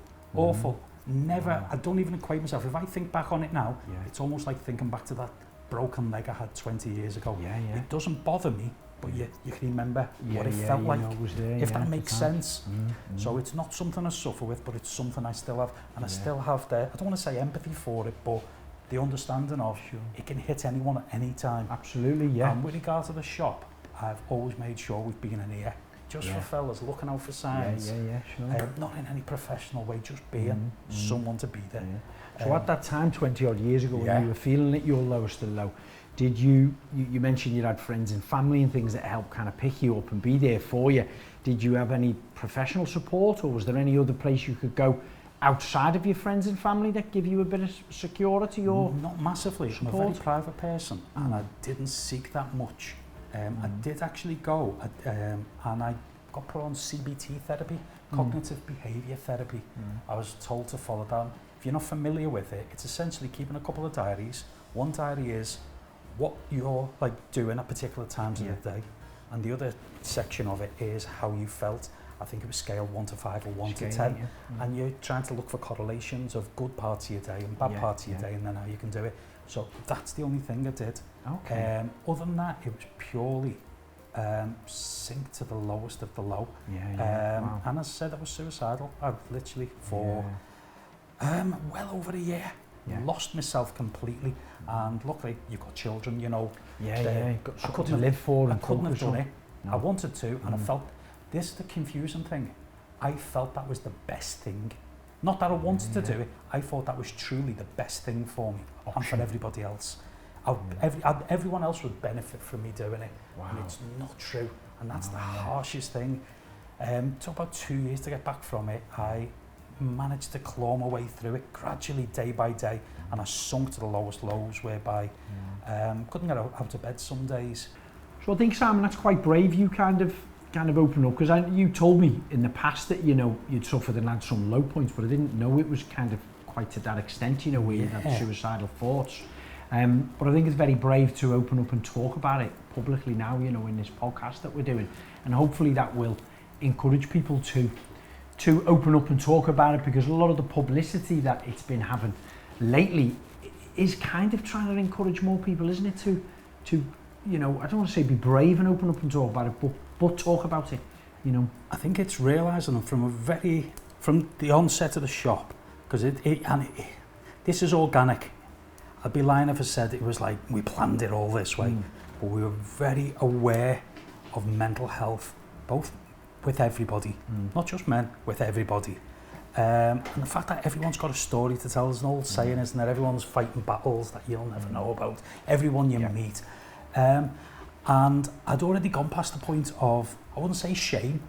Never, I don't even equate myself. If I think back on it now, it's almost like thinking back to that broken leg I had 20 years ago. It doesn't bother me, but you can remember what it felt like, if that makes sense. So it's not something I suffer with, but it's something I still have, and I still have I don't want to say empathy for it, but the understanding of it can hit anyone at any time. Absolutely, And with regard to the shop, I've always made sure we've been an ear, just for fellas, looking out for signs. Not in any professional way, just being someone to be there. So at that time, 20 odd years ago, when you were feeling at your lowest of low, did you mentioned you had friends and family and things that helped kind of pick you up and be there for you. Did you have any professional support, or was there any other place you could go outside of your friends and family that give you a bit of security or not massively support? I'm a very private person, and I didn't seek that much. I did actually go and I got put on CBT therapy, cognitive behaviour therapy. I was told to follow that. If you're not familiar with it, it's essentially keeping a couple of diaries. One diary is what you're like doing at particular times of the day, and the other section of it is how you felt. I think it was scale 1 to 5 or 1 to 10, and you're trying to look for correlations of good parts of your day and bad parts of your day, and then how you can do it. So that's the only thing I did. Other than that, it was purely sink to the lowest of the low. And as I said, I was suicidal. I literally for well over a year lost myself completely. And luckily, you've got children, you know. I couldn't have live for. I couldn't have done it. I wanted to, and I felt this is the confusing thing. I felt that was the best thing. Not that I wanted to do it. I thought that was truly the best thing for me and for everybody else. Everyone else would benefit from me doing it, and it's not true. And that's the harshest thing. It took about 2 years to get back from it. I managed to claw my way through it gradually, day by day, and I sunk to the lowest lows, whereby couldn't get out of bed some days. So I think, Simon, that's quite brave. You kind of open up, because you told me in the past that you'd suffered and had some low points, but I didn't know it was kind of quite to that extent, where you had suicidal thoughts. But I think it's very brave to open up and talk about it publicly now, in this podcast that we're doing, and hopefully that will encourage people to open up and talk about it, because a lot of the publicity that it's been having lately is kind of trying to encourage more people, isn't it, to I don't want to say be brave and open up and talk about it, but talk about it, I think it's realising from the onset of the shop, because this is organic. I'd be lying if I said it was like we planned it all this way, but we were very aware of mental health, both with everybody, not just men, with everybody. And the fact that everyone's got a story to tell is an old saying, isn't it? Everyone's fighting battles that you'll never know about, everyone you meet. And I'd already gone past the point of, I wouldn't say shame,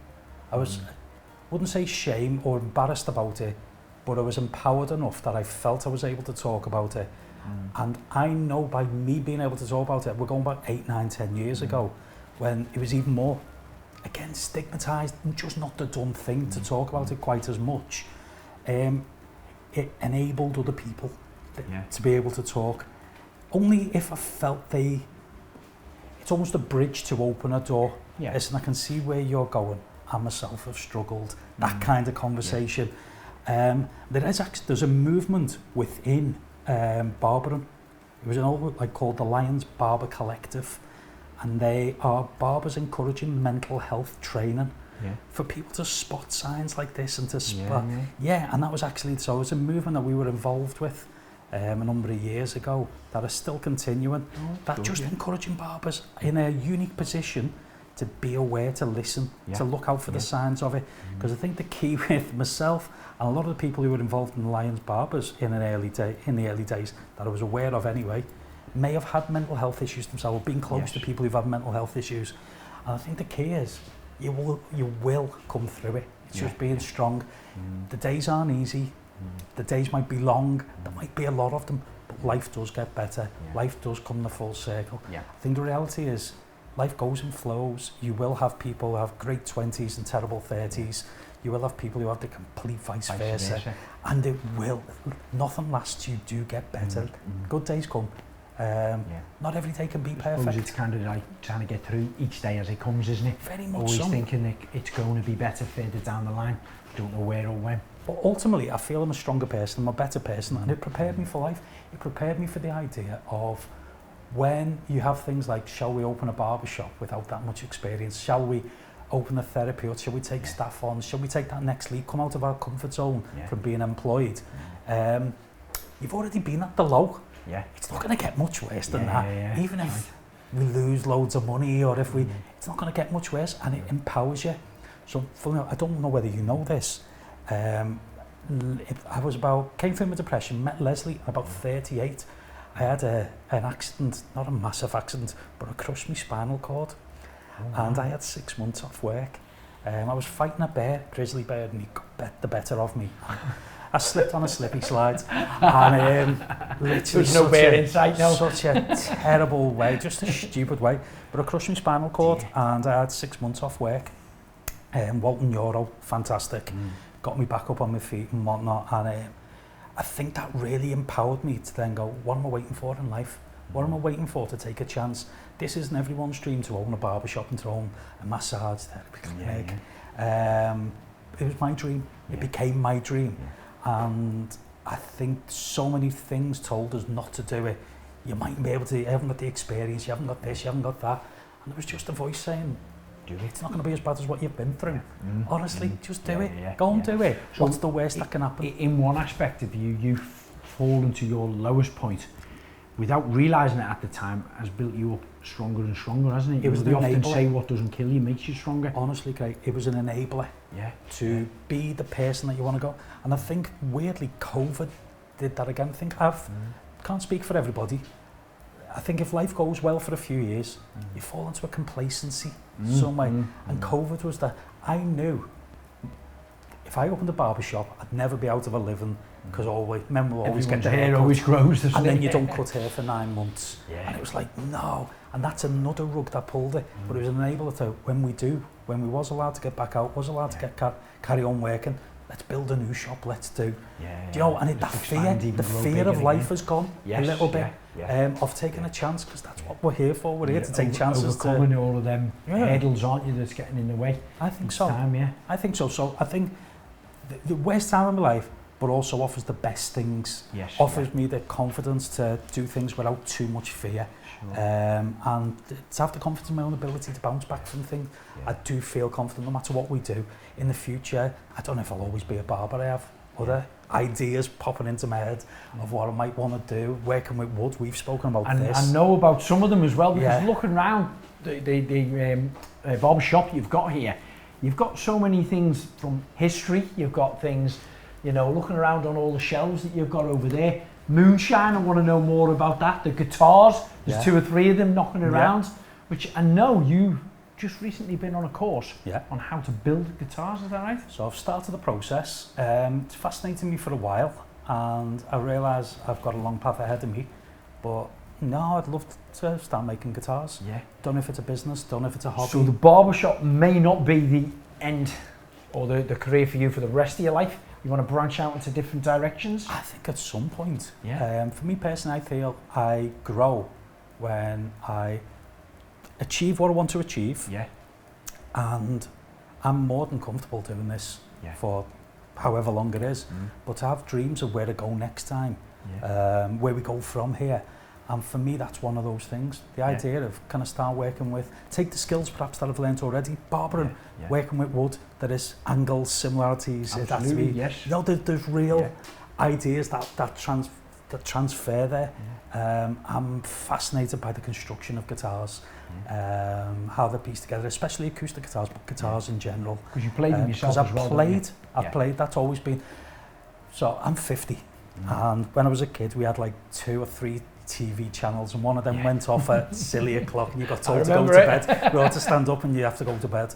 wouldn't say shame or embarrassed about it, but I was empowered enough that I felt I was able to talk about it. And I know by me being able to talk about it, we're going back 8, 9, 10 years ago, when it was even more, again, stigmatised and just not the done thing to talk about it quite as much. It enabled other people to be able to talk. Only if I felt it's almost a bridge to open a door. Listen, I can see where you're going. I myself have struggled. That kind of conversation. There's a movement within barbering. It was an old called the Lions Barber Collective, and they are barbers encouraging mental health training for people to spot signs like this and to spot. And that was actually, so it was a movement that we were involved with a number of years ago that is still continuing. Encouraging barbers in a unique position to be aware, to listen, to look out for the signs of it. Because I think the key with myself and a lot of the people who were involved in the Lions Barbers in the early days that I was aware of anyway, may have had mental health issues themselves, or been close to people who've had mental health issues. And I think the key is you will come through it. It's just being strong. The days aren't easy. The days might be long. There might be a lot of them, but life does get better. Life does come the full circle. I think the reality is life goes in flows. You will have people who have great 20s and terrible 30s. You will have people who have the complete vice versa. And it will. Nothing lasts. You do get better. Good days come. Not every day can be perfect. It's kind of like trying to get through each day as it comes, isn't it? Very much Always so. thinking that it's going to be better further down the line. Don't know where or when. But ultimately, I feel I'm a stronger person, I'm a better person, and it prepared me for life. It prepared me for the idea of when you have things like, shall we open a barbershop without that much experience? Shall we open a therapy, or shall we take staff on? Shall we take that next leap, come out of our comfort zone from being employed? You've already been at the low. It's not going to get much worse than that. Even if we lose loads of money, or if it's not going to get much worse, and it empowers you. So, I don't know whether you know this. I came through my depression, met Leslie at about 38. I had an accident, not a massive accident, but I crushed my spinal cord. And I had 6 months off work. I was fighting a bear, grizzly bear, and he got the better of me. I slipped on a slippy slide, and literally there's no bear in sight now. Such a terrible way, just a stupid way. But I crushed my spinal cord, and I had 6 months off work. Walton Euro, fantastic. Got me back up on my feet and whatnot, and I think that really empowered me to then go, what am I waiting for in life? What am I waiting for to take a chance? This isn't everyone's dream to own a barbershop and to own a massage therapy clinic. It was my dream. It became my dream. And I think so many things told us not to do it. You mightn't be able to, you haven't got the experience, you haven't got this, you haven't got that. And there was just a voice saying, do it. It's not going to be as bad as what you've been through. Honestly, just do it. Go and do it. So what's the worst that can happen? In one aspect of you, you've fallen to your lowest point without realising it at the time, has built you up stronger and stronger, hasn't it? It was they often say what doesn't kill you makes you stronger. Honestly, Craig, it was an enabler to be the person that you want to go. And I think, weirdly, COVID did that again. Can't speak for everybody. I think if life goes well for a few years, you fall into a complacency some way. And COVID was that. I knew if I opened a barbershop, I'd never be out of a living, because men will always get the hair always grows, and then you don't cut hair for 9 months. And it was like, no. And that's another rug that pulled it. But it was an enabler to, when we was allowed to get back out, was allowed to get carry on working, let's build a new shop, let's do. Do you know, and the fear of life has gone a little bit of taking a chance, because that's what we're here for. We're here to take chances. Overcoming all of them hurdles, aren't you, that's getting in the way? I think so. Time, I think so. So I think the worst time of my life, but also offers the best things. Offers me the confidence to do things without too much fear. And to have the confidence in my own ability to bounce back from things. I do feel confident no matter what we do in the future. I don't know if I'll always be a barber. I have other ideas popping into my head of what I might want to do, working with wood. We've spoken about this. I know about some of them as well, because looking around the barbershop you've got here, you've got so many things from history. You've got things, you know, looking around on all the shelves that you've got over there. Moonshine, I want to know more about that. The guitars, there's 2 or 3 of them knocking around, which I know you just recently been on a course on how to build guitars, is that right? So I've started the process. It's fascinating me for a while, and I realise I've got a long path ahead of me, but no, I'd love to start making guitars. Yeah. Don't know if it's a business, don't know if it's a hobby. So the barbershop may not be the end or the career for you for the rest of your life. You want to branch out into different directions? I think at some point. Yeah. For me personally, I feel I grow when I achieve what I want to achieve. Yeah. And I'm more than comfortable doing this for however long it is. But to have dreams of where to go next time, where we go from here. And for me, that's one of those things. The idea of kind of start working with, take the skills perhaps that I've learned already, barbering, working with wood, there is angles, similarities. Absolutely, it has to be, yes. you know, there's real ideas that transfer there. I'm fascinated by the construction of guitars, how they're pieced together, especially acoustic guitars, but guitars in general. Because you played them yourself as well. I've played, that's always been. So I'm 50, and when I was a kid, we had like 2 or 3 TV channels, and one of them went off at silly o'clock, and you got told to go to bed. You had to stand up and you have to go to bed.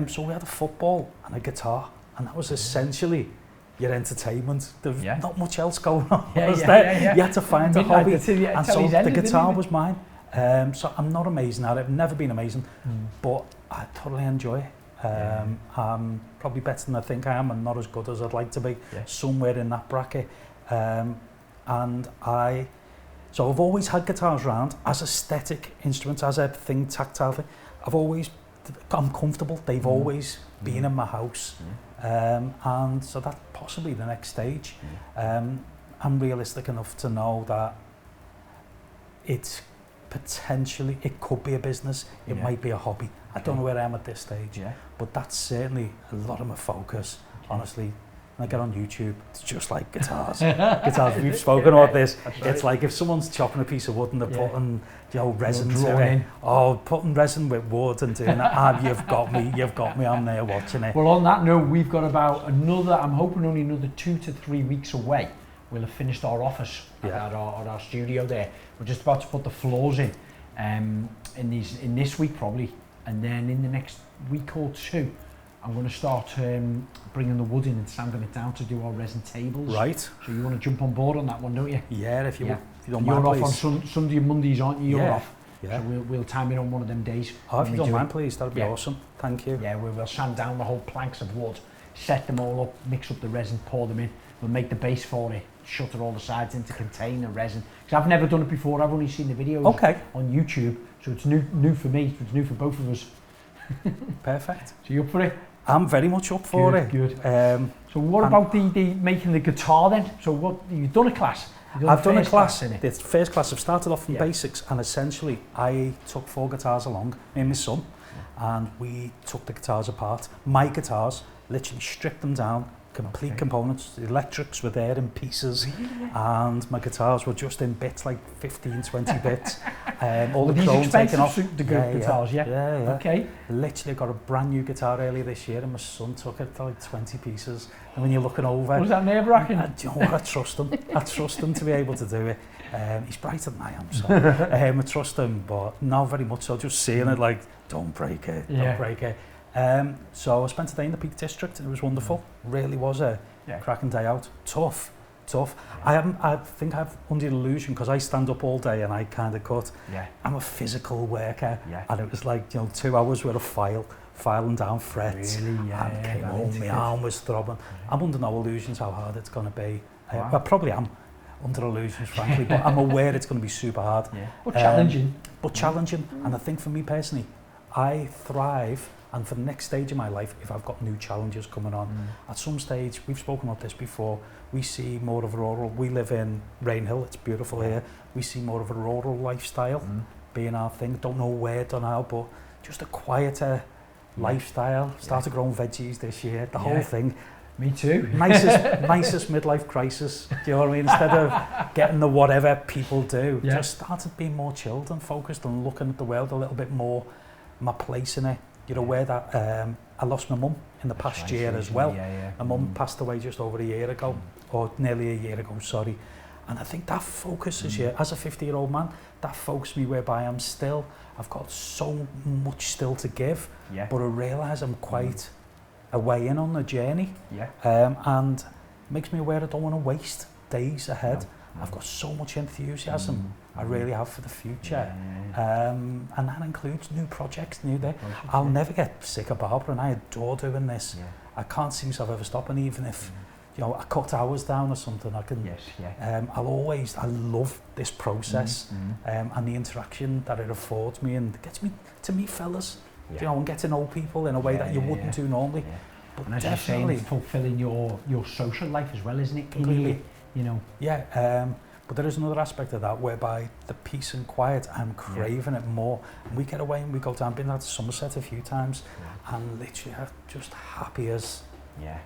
So we had a football and a guitar, and that was essentially your entertainment. There's not much else going on. You had to find a hobby, and so the guitar was mine. So I'm not amazing at it, I've never been amazing, but I totally enjoy it. I'm probably better than I think I am, and not as good as I'd like to be, somewhere in that bracket. So I've always had guitars around as aesthetic instruments, as a thing, tactile thing. I'm comfortable, they've always been in my house. And so that's possibly the next stage. I'm realistic enough to know that it could be a business, it might be a hobby. I don't know where I am at this stage, but that's certainly a lot of my focus, honestly. When I get on YouTube, it's just like guitars. We've spoken about this. It's like if someone's chopping a piece of wood and they're putting resin to it. Putting resin with wood and doing that. You've got me, I'm there watching it. Well, on that note, we've got about I'm hoping only another 2 to 3 weeks away. We'll have finished our office at our studio there. We're just about to put the floors in this week probably, and then in the next week or 2, I'm going to start bringing the wood in and sanding it down to do our resin tables. Right. So you want to jump on board on that one, don't you? Yeah, if you don't You're mind, off on Sunday and Mondays, aren't you? You're off. Yeah. So we'll time it on one of them days. Oh, if you don't mind, please, that'd be awesome. Thank you. Yeah, we'll sand down the whole planks of wood, set them all up, mix up the resin, pour them in. We'll make the base for it, shutter all the sides in to contain the resin. Because I've never done it before, I've only seen the videos on YouTube. So it's new for me, it's new for both of us. Perfect. So you up for it? I'm very much up for it. Good. So what about the making the guitar then? So what you've done a class? I've done a class in it. The first class, I've started off from basics, and essentially I took 4 guitars along, me and my son, and we took the guitars apart. My guitars, literally stripped them down, complete components. The electrics were there in pieces, and my guitars were just in bits, like 15, 20 bits. All the chrome taken off. The good guitars, yeah. Okay. Literally got a brand new guitar earlier this year, and my son took it to like 20 pieces. And when you're looking over, was that nerve-wracking? Do you know what? I trust him. I trust him to be able to do it. He's brighter than I am, so I trust him. But not very much so. Just seeing it, like, don't break it, don't break it. So I spent a day in the Peak District, and it was wonderful. Really was a cracking day out. Tough. I think I've under the illusion, because I stand up all day and I kind of cut. I'm a physical worker, and it was like 2 hours worth of filing down frets. Really? And came home, my arm was throbbing. I'm under no illusions how hard it's going to be. I probably am under illusions, frankly, but I'm aware it's going to be super hard. But challenging. And I think for me personally, I thrive. And for the next stage of my life, if I've got new challenges coming on, at some stage, we've spoken about this before, we see more of a rural, we live in Rainhill, it's beautiful here, we see more of a rural lifestyle being our thing. Don't know where, don't know how, but just a quieter lifestyle. Started growing veggies this year, the whole thing. Me too. Nicest midlife crisis, do you know what I mean? Instead of getting the whatever people do, just started being more chilled and focused and looking at the world a little bit more, my place in it. You're aware that I lost my mum in the past year as well. My mum passed away just over a year ago, or nearly a year ago, sorry. And I think that focuses you, as a 50-year-old man, that focuses me whereby I've got so much still to give, but I realise I'm quite a way in on the journey, and makes me aware I don't want to waste days ahead. I've got so much enthusiasm, I really have, for the future, and that includes new projects, I'll never get sick of barbering. I adore doing this. I can't see myself ever stopping, even if I cut hours down or something. I can. I love this process, and the interaction that it affords me, and gets me to meet fellas, and get to know people in a way that you wouldn't do normally. But and as you're saying, fulfilling your social life as well, isn't it? Completely. Yeah. But there is another aspect of that whereby the peace and quiet, I'm craving it more. And we get away and we go down, been out to Somerset a few times, and literally I'm just happy as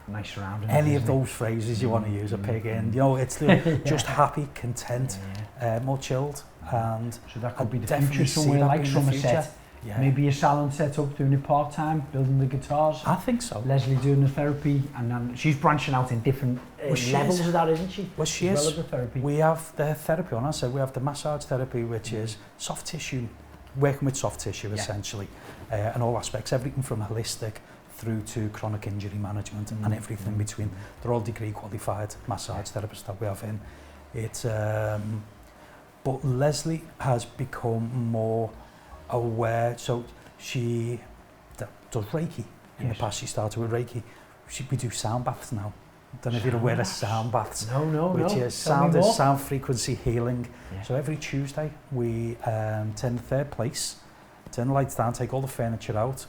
nice surroundings. Any of those phrases you want to use, a pig in, it's just happy, content, more chilled. And so that could be the future somewhere like Somerset. Maybe a salon set up, doing it part-time, building the guitars. I think so. Leslie doing the therapy, and then she's branching out in different levels of that, isn't she? Well, she is. The therapy. We have the therapy on us, so we have the massage therapy, which is soft tissue, working with soft tissue essentially, and all aspects, everything from holistic through to chronic injury management and everything between. They're all degree qualified massage therapists that we have in. It's, but Leslie has become more aware, so she does Reiki. In the past she started with Reiki. We do sound baths now. I don't know if you're aware of sound baths. No. Which is sound frequency healing. So every Tuesday we turn the third place, turn the lights down, take all the furniture out.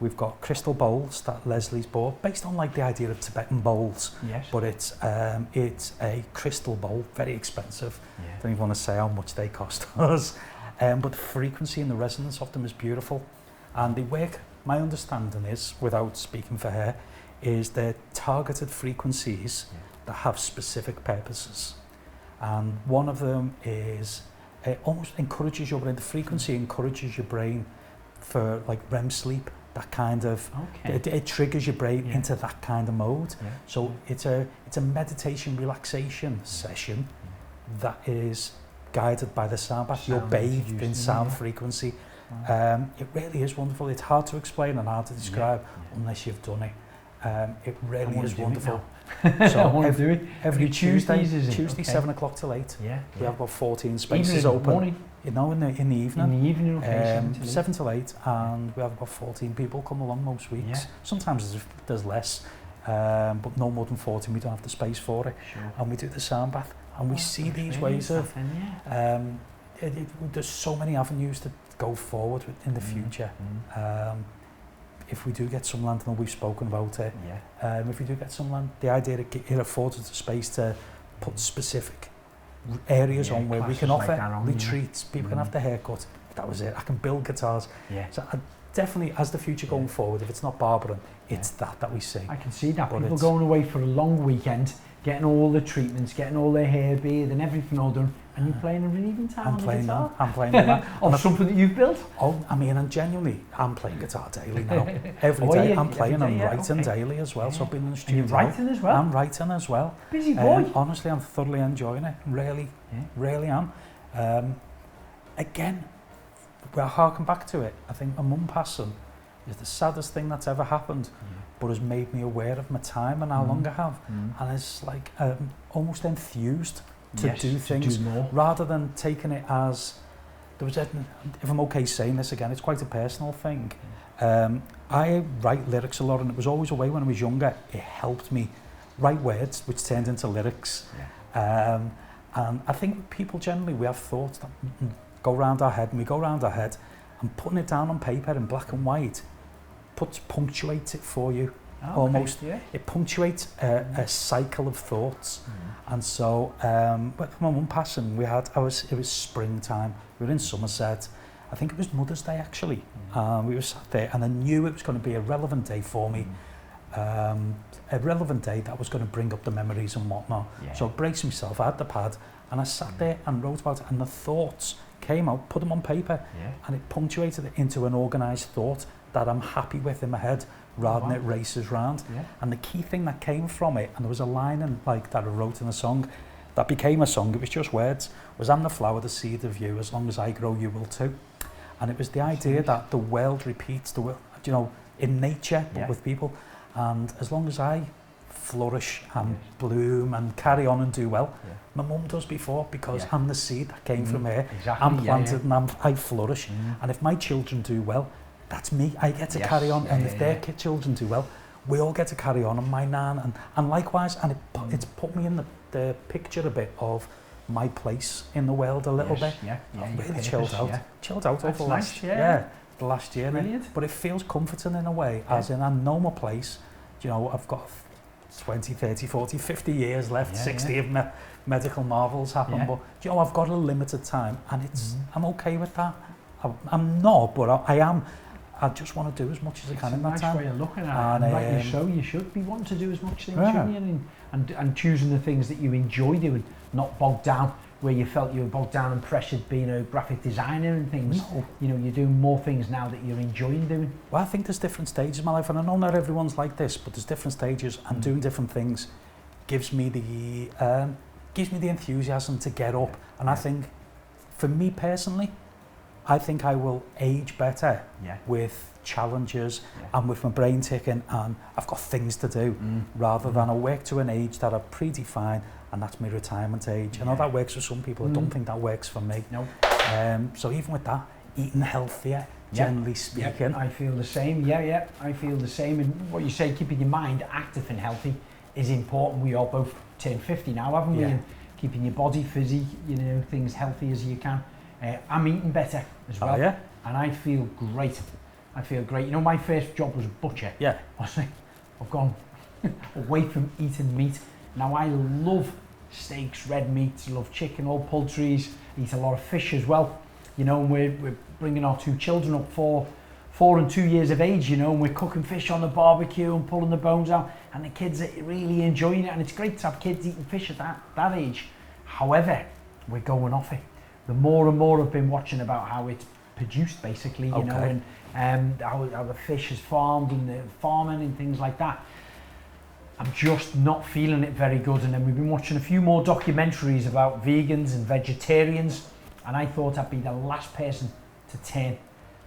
We've got crystal bowls that Leslie's bought, based on like the idea of Tibetan bowls. But it's a crystal bowl, very expensive. Don't even want to say how much they cost us. But the frequency and the resonance of them is beautiful. And they work, my understanding is, without speaking for her, is they're targeted frequencies that have specific purposes. And one of them is, it almost encourages your brain, the frequency encourages your brain for like REM sleep, that kind of, it triggers your brain into that kind of mode. So it's a meditation relaxation session that is guided by the sound bath. You're bathed in sound frequency. It really is wonderful. It's hard to explain and hard to describe unless you've done it. It really is wonderful. So every Tuesday 7 o'clock till 8. We have about 14 spaces open. In the evening. 7 till 8, and we have about 14 people come along most weeks. Sometimes there's less, but no more than 14. We don't have the space for it. And we do the sound bath. And we see these ways of, there's so many avenues to go forward with in the future. If we do get some land, and we've spoken about it, if we do get some land, the idea that it affords us a space to put specific areas on where we can offer retreats, people can have their haircut. That was it. I can build guitars. So I definitely, as the future going forward, if it's not barbering, it's that we see. I can see that. People going away for a long weekend, getting all the treatments, getting all their hair, beard and everything all done, and you're playing an even time on the guitar. I'm playing that. Of something that you've built? Oh, I mean, and genuinely, I'm playing guitar daily now. Every day I'm playing and writing daily as well, so I've been in the studio. And you're writing as well? I'm writing as well. Busy boy. Honestly, I'm thoroughly enjoying it. Really am. Again, we'll harken back to it. I think my mum passing is the saddest thing that's ever happened, but has made me aware of my time and how long I have, and it's like almost enthused to do things, to do more, rather than taking it as, if I'm okay saying this again, it's quite a personal thing. I write lyrics a lot, and it was always a way when I was younger, it helped me write words which turned into lyrics. And I think people generally, we have thoughts that go round our head, and putting it down on paper in black and white punctuates it for you. Almost. It punctuates a cycle of thoughts. And so with my mum passing, it was springtime, we were in Somerset, I think it was Mother's Day actually. We were sat there, and I knew it was going to be a relevant day for me, a relevant day that was going to bring up the memories and whatnot. So I braced myself, I had the pad, and I sat there and wrote about it, and the thoughts came out, put them on paper, and it punctuated it into an organised thought that I'm happy with in my head, rather than it races round. And the key thing that came from it, and there was a line that I wrote in the song that became a song. It was just words. Was I'm the flower, the seed of you. As long as I grow, you will too. And it was the idea that the world repeats the world, you know, in nature, but with people. And as long as I flourish and bloom and carry on and do well, my mum does before, because I'm the seed that came from her. Exactly. I'm planted and I flourish. And if my children do well, that's me. I get to carry on. And if their children do well, we all get to carry on. And my nan, and likewise, and it's put me in the picture a bit of my place in the world a little bit. I've really chilled out over the last year. Brilliant. But it feels comforting in a way, as in I know my place. You know, I've got 20, 30, 40, 50 years left, 60 of medical marvels happen, but you know, I've got a limited time, and it's I'm okay with that. I'm not, but I am. I just want to do as much as I can in that time. It's a nice way of looking at it, and rightly so. You should be wanting to do as much things, shouldn't you? And choosing the things that you enjoy doing, not bogged down where you felt you were bogged down and pressured being a graphic designer and things. No. You know, you're doing more things now that you're enjoying doing. Well, I think there's different stages in my life, and I know not everyone's like this, but there's different stages, and doing different things gives me the enthusiasm to get up. And I think, for me personally, I think I will age better with challenges and with my brain ticking, and I've got things to do, rather than I work to an age that I've predefined, and that's my retirement age. I know that works for some people. I don't think that works for me. No. So even with that, eating healthier, generally speaking. I feel the same. I feel the same. And what you say, keeping your mind active and healthy is important. We all both turned 50 now, haven't we? And keeping your body physique, you know, things healthy as you can. I'm eating better as well. And I feel great. You know, my first job was butcher. I've gone away from eating meat. Now I love steaks, red meats, love chicken, all poultries, eat a lot of fish as well. You know, and we're bringing our 2 children up, 4 and 2 years of age, you know, and we're cooking fish on the barbecue and pulling the bones out, and the kids are really enjoying it, and it's great to have kids eating fish at that age. However, we're going off it. The more and more I've been watching about how it's produced, basically, you know, and how the fish is farmed and the farming and things like that. I'm just not feeling it very good. And then we've been watching a few more documentaries about vegans and vegetarians, and I thought I'd be the last person to turn.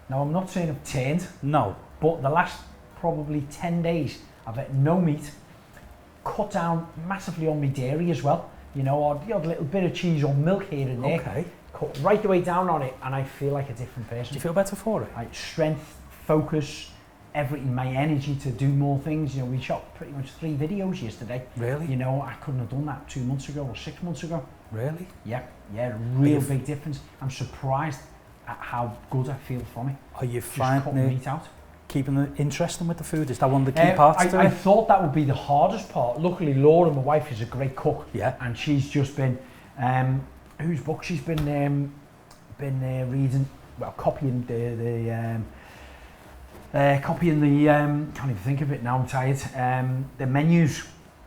Now, I'm not saying I've turned, no, but the last probably 10 days I've had no meat, cut down massively on my dairy as well, you know, or the odd little bit of cheese or milk here and there, cut right the way down on it, and I feel like a different person. Do you feel better for it? Like strength, focus, everything, my energy to do more things. You know, we shot pretty much 3 videos yesterday. Really? You know, I couldn't have done that 2 months ago or 6 months ago. Really? Yeah, real big difference. I'm surprised at how good I feel from it. Are you just cutting meat out? Keeping it interesting with the food? Is that one of the key parts to it? I thought that would be the hardest part. Luckily, Laura, my wife, is a great cook. And she's just been, whose book she's been reading, well, copying can't even think of it now, I'm tired. The menus,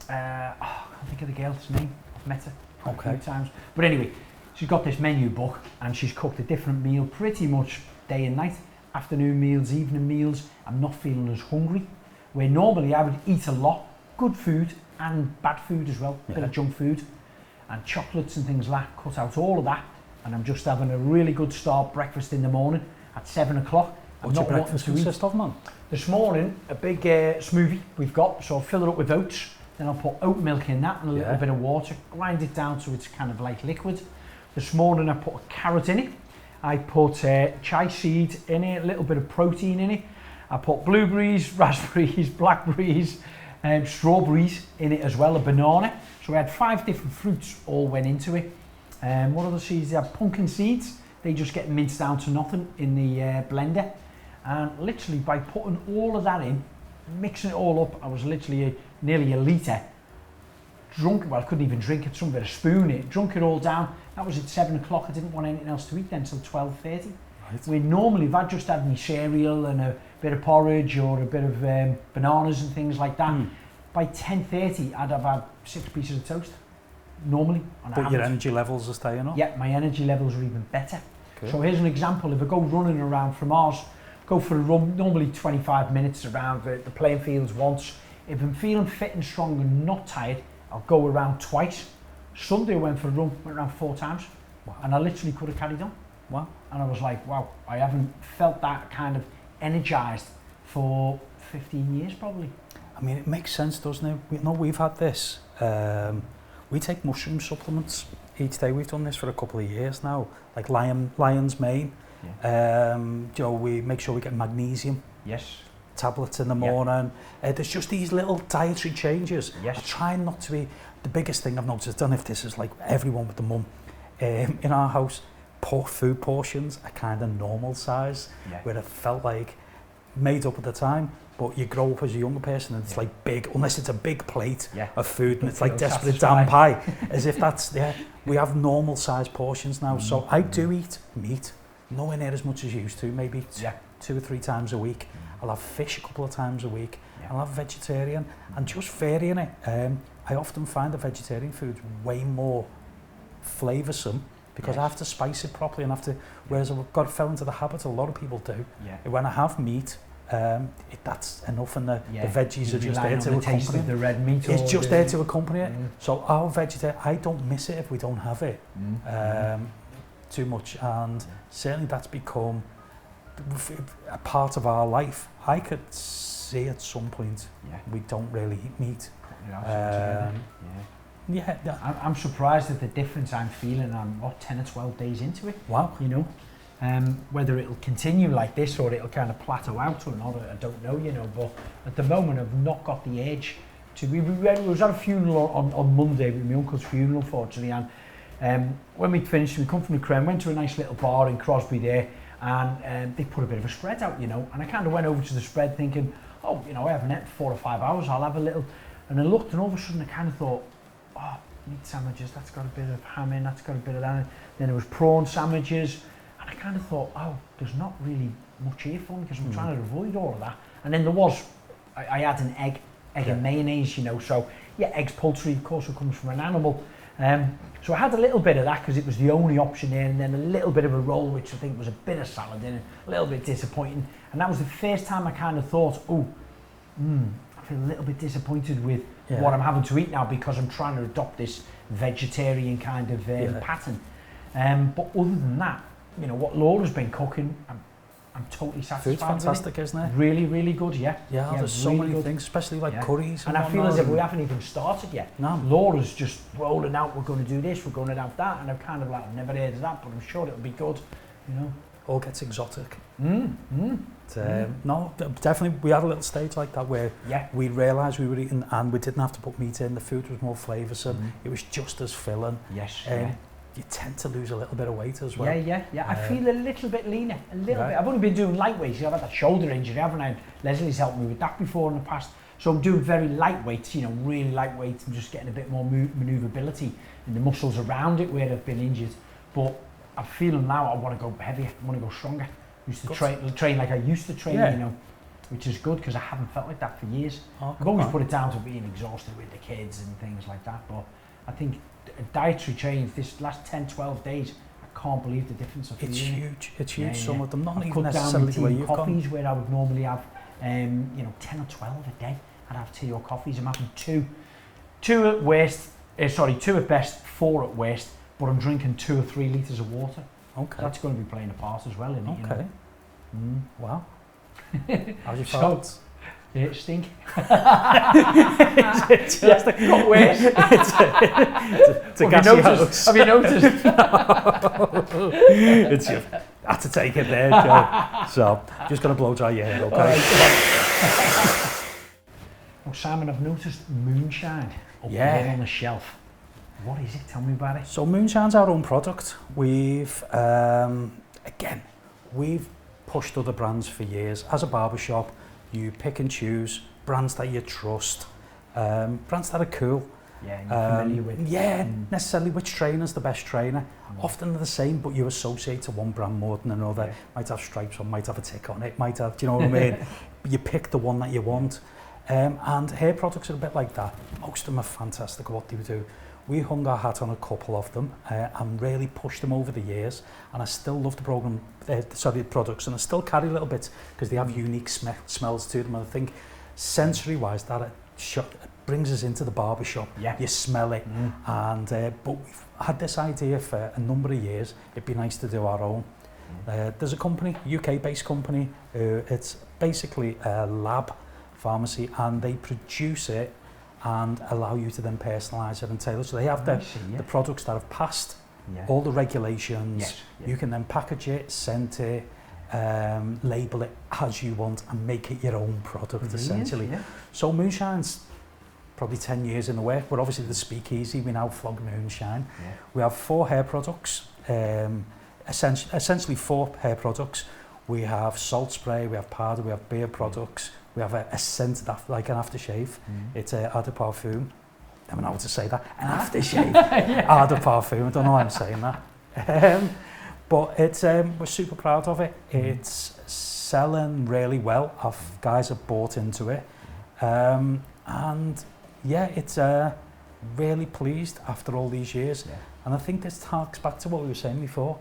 I can't think of the girl's name. I've met her a few times. But anyway, she's got this menu book, and she's cooked a different meal pretty much day and night. Afternoon meals, evening meals. I'm not feeling as hungry. Where normally I would eat a lot, good food and bad food as well, a bit of junk food and chocolates and things like that. Cut out all of that, and I'm just having a really good start breakfast in the morning at 7 o'clock. What's your breakfast consist of, man? This morning, a big smoothie we've got, so I'll fill it up with oats, then I'll put oat milk in that and a little bit of water, grind it down so it's kind of like liquid. This morning I put a carrot in it, I put chia seed in it, a little bit of protein in it, I put blueberries, raspberries, blackberries, strawberries in it as well, a banana. So we had 5 different fruits all went into it. What other seeds? They have pumpkin seeds, they just get minced down to nothing in the blender. And literally by putting all of that in, mixing it all up, I was literally nearly a litre drunk. Well, I couldn't even drink it, something with a spoon in it, drunk it all down. That was at 7 o'clock. I didn't want anything else to eat then until 12:30. Where normally if I'd just had my cereal and a bit of porridge or a bit of bananas and things like that, by 10:30 I'd have had 6 pieces of toast, normally. But your energy levels are staying up? Yeah, my energy levels are even better. So here's an example. If I go running around from ours, go for a run, normally 25 minutes around the playing fields once. If I'm feeling fit and strong and not tired, I'll go around twice. Sunday I went for a run, went around 4 times. Wow. And I literally could have carried on. Wow. And I was like, wow, I haven't felt that kind of energised for 15 years probably. I mean, it makes sense, doesn't it? We've had this. We take mushroom supplements each day. We've done this for a couple of years now, like lion's mane. Yeah. We make sure we get magnesium. Yes. Tablets in the morning. There's just these little dietary changes. Yes. I try not to be, the biggest thing I've noticed, I don't know if this is like everyone with the mum, in our house, food portions are kind of normal size, where it felt like made up at the time, but you grow up as a younger person and it's like big, unless it's a big plate of food and it's like desperate damn pie, as if that's, we have normal size portions now. So I do eat meat, nowhere near as much as I used to, maybe 2 or 3 times a week. I'll have fish a couple of times a week. I'll have vegetarian and just varying it. I often find the vegetarian food's way more flavoursome because I have to spice it properly and have to, whereas I fell into the habit, a lot of people do. When I have meat, that's enough, and the veggies are just there to accompany it. The red meat. It's just there to accompany it. So our vegetarian, I don't miss it if we don't have it too much, and certainly that's become a part of our life. I could see at some point we don't really eat meat. I'm surprised at the difference I'm feeling. I'm 10 or 12 days into it. Wow. You know, whether it'll continue like this or it'll kind of plateau out or not, I don't know. You know, but at the moment I've not got the urge to. We was at a funeral on Monday, with my uncle's funeral, fortunately, and when we finished, we come from the Cren, went to a nice little bar in Crosby there, and they put a bit of a spread out, you know, and I kind of went over to the spread thinking, oh, you know, I haven't eaten for 4 or 5 hours, I'll have a little, and I looked, and all of a sudden I kind of thought, oh, meat sandwiches, that's got a bit of ham in, that's got a bit of that in. Then there was prawn sandwiches, and I kind of thought, oh, there's not really much here for me because I'm trying to avoid all of that. And then there was, I had an egg and mayonnaise, you know, so eggs, poultry, of course, it comes from an animal. So I had a little bit of that because it was the only option there, and then a little bit of a roll, which I think was a bit of salad in it, a little bit disappointing. And that was the first time I kind of thought, I feel a little bit disappointed with what I'm having to eat now because I'm trying to adopt this vegetarian kind of pattern. But other than that, you know, what Laura's been cooking, I'm totally satisfied. Food's fantastic, isn't it? Really, really good, Yeah, there's so really many good things, especially like curries. And I feel as if we haven't even started yet. No. Laura's just rolling out, we're going to do this, we're going to have that, and I'm kind of like, I've never heard of that, but I'm sure it'll be good, you know. All gets exotic. No, definitely, we had a little stage like that where we realised we were eating and we didn't have to put meat in, the food was more flavoursome, it was just as filling. You tend to lose a little bit of weight as well. I feel a little bit leaner, a little bit. I've only been doing light weights. I've had that shoulder injury, haven't I? Leslie's helped me with that before in the past. So I'm doing very light weights, you know, really light weights, and just getting a bit more manoeuvrability in the muscles around it where I've been injured. But I'm feeling now I want to go heavier, I want to go stronger. I used to train like I used to train, you know, which is good because I haven't felt like that for years. I've always put it down to being exhausted with the kids and things like that, but I think a dietary change this last 10-12 days, I can't believe the difference of it's huge. Some of them not I've even necessarily the way you've coffees gone. where I would normally have 10 or 12 a day. I'd have tea or coffees. I'm having two at worst, 2 at best, 4 at worst, but I'm drinking 2 or 3 litres of water. Okay. That's going to be playing a part as well in it. Okay. You know? Wow. How's your thoughts? Yeah, it stink. It's just got worse. It's a gassy house. Have you noticed? It's you had to take it there, Joe. So, just going to blow dry your hair, okay? Oh, Simon, I've noticed Moonshine up there on the shelf. What is it? Tell me about it. So Moonshine's our own product. We've pushed other brands for years. As a barbershop, you pick and choose brands that you trust, brands that are cool. Yeah, you're familiar with. Necessarily which trainer's the best trainer. Often they're the same, but you associate to one brand more than another. Might have stripes on, might have a tick on it, might have, do you know what I mean? You pick the one that you want. And hair products are a bit like that. Most of them are fantastic at what they do. We hung our hat on a couple of them and really pushed them over the years, and I still love the products, and I still carry a little bit because they have unique smells to them, and I think sensory-wise brings us into the barbershop. Yeah. You smell it. And but we've had this idea for a number of years. It'd be nice to do our own. There's a company, UK-based company. It's basically a lab pharmacy, and they produce it and allow you to then personalise it and tailor. So they have the products that have passed all the regulations. Yes. You can then package it, scent it, label it as you want, and make it your own product, essentially. Yeah. So Moonshine's probably 10 years in the work, but obviously the Speakeasy, we now flog Moonshine. Yeah. We have 4 hair products, essentially 4 hair products. We have salt spray, we have powder, we have beard products, we have a scent like an aftershave. It's eau de parfum. I don't know how to say that. An aftershave. Eau de parfum. I don't know why I'm saying that. But it's we're super proud of it. It's selling really well. Our guys have bought into it. And yeah, it's really pleased after all these years. Yeah. And I think this harks back to what we were saying before.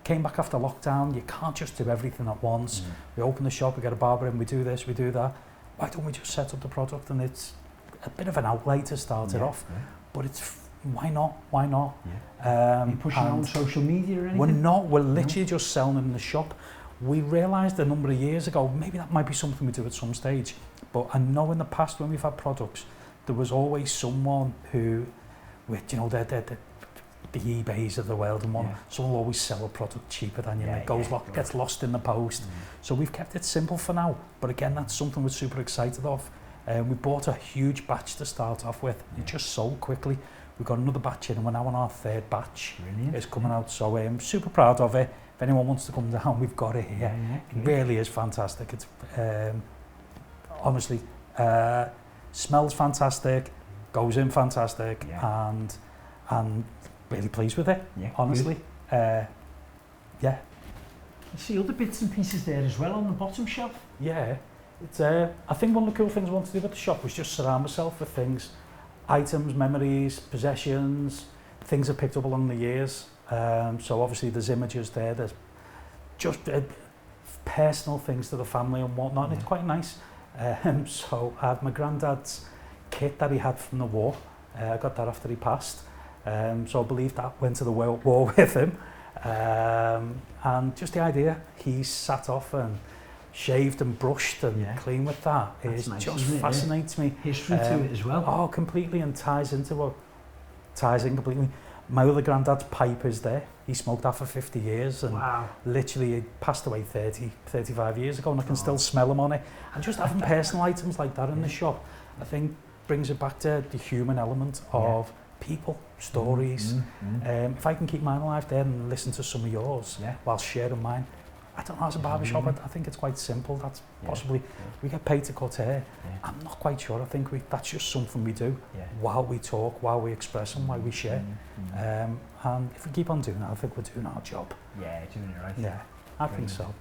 Came back after lockdown, you can't just do everything at once. We open the shop, we get a barber in, we do this, we do that. Why don't we just set up the product? And it's a bit of an outlay to start it off, but it's why not? Yeah. You pushing on social media or anything? We're not, we're literally just selling in the shop. We realised a number of years ago, maybe that might be something we do at some stage, but I know in the past when we've had products, there was always someone who, with, you know, the eBays of the world and one, someone will always sell a product cheaper than you, and it gets lost in the post. So we've kept it simple for now, but again, that's something we're super excited of. We bought a huge batch to start off with. It just sold quickly. We've got another batch in, and we're now on our 3rd batch. It's coming out, so I'm super proud of it. If anyone wants to come down, we've got it here. It really is fantastic. It's honestly smells fantastic, goes in fantastic, and really pleased with it. Honestly, yeah. You see other bits and pieces there as well on the bottom shelf. Yeah, it's. I think one of the cool things I wanted to do with the shop was just surround myself with things, items, memories, possessions, things I picked up along the years. So obviously there's images there. There's just personal things to the family and whatnot. And it's quite nice. So I had my granddad's kit that he had from the war. I got that after he passed. So I believe that went to the war with him. And just the idea, he sat off and shaved and brushed and clean with that. It nice, just fascinates me. History to it as well. Oh, completely, and ties in completely. My other granddad's pipe is there. He smoked that for 50 years and literally he passed away 35 years ago, and I can still smell him on it. And just having personal items like that in the shop, I think brings it back to the human element of people, stories. If I can keep mine alive there and listen to some of yours while sharing mine, I don't know, as a barbershop, I think it's quite simple. That's possibly, we get paid to cut hair. I'm not quite sure. I think that's just something we do while we talk, while we express and while we share. And if we keep on doing that, I think we're doing our job. Yeah, doing it right. Yeah, I think so.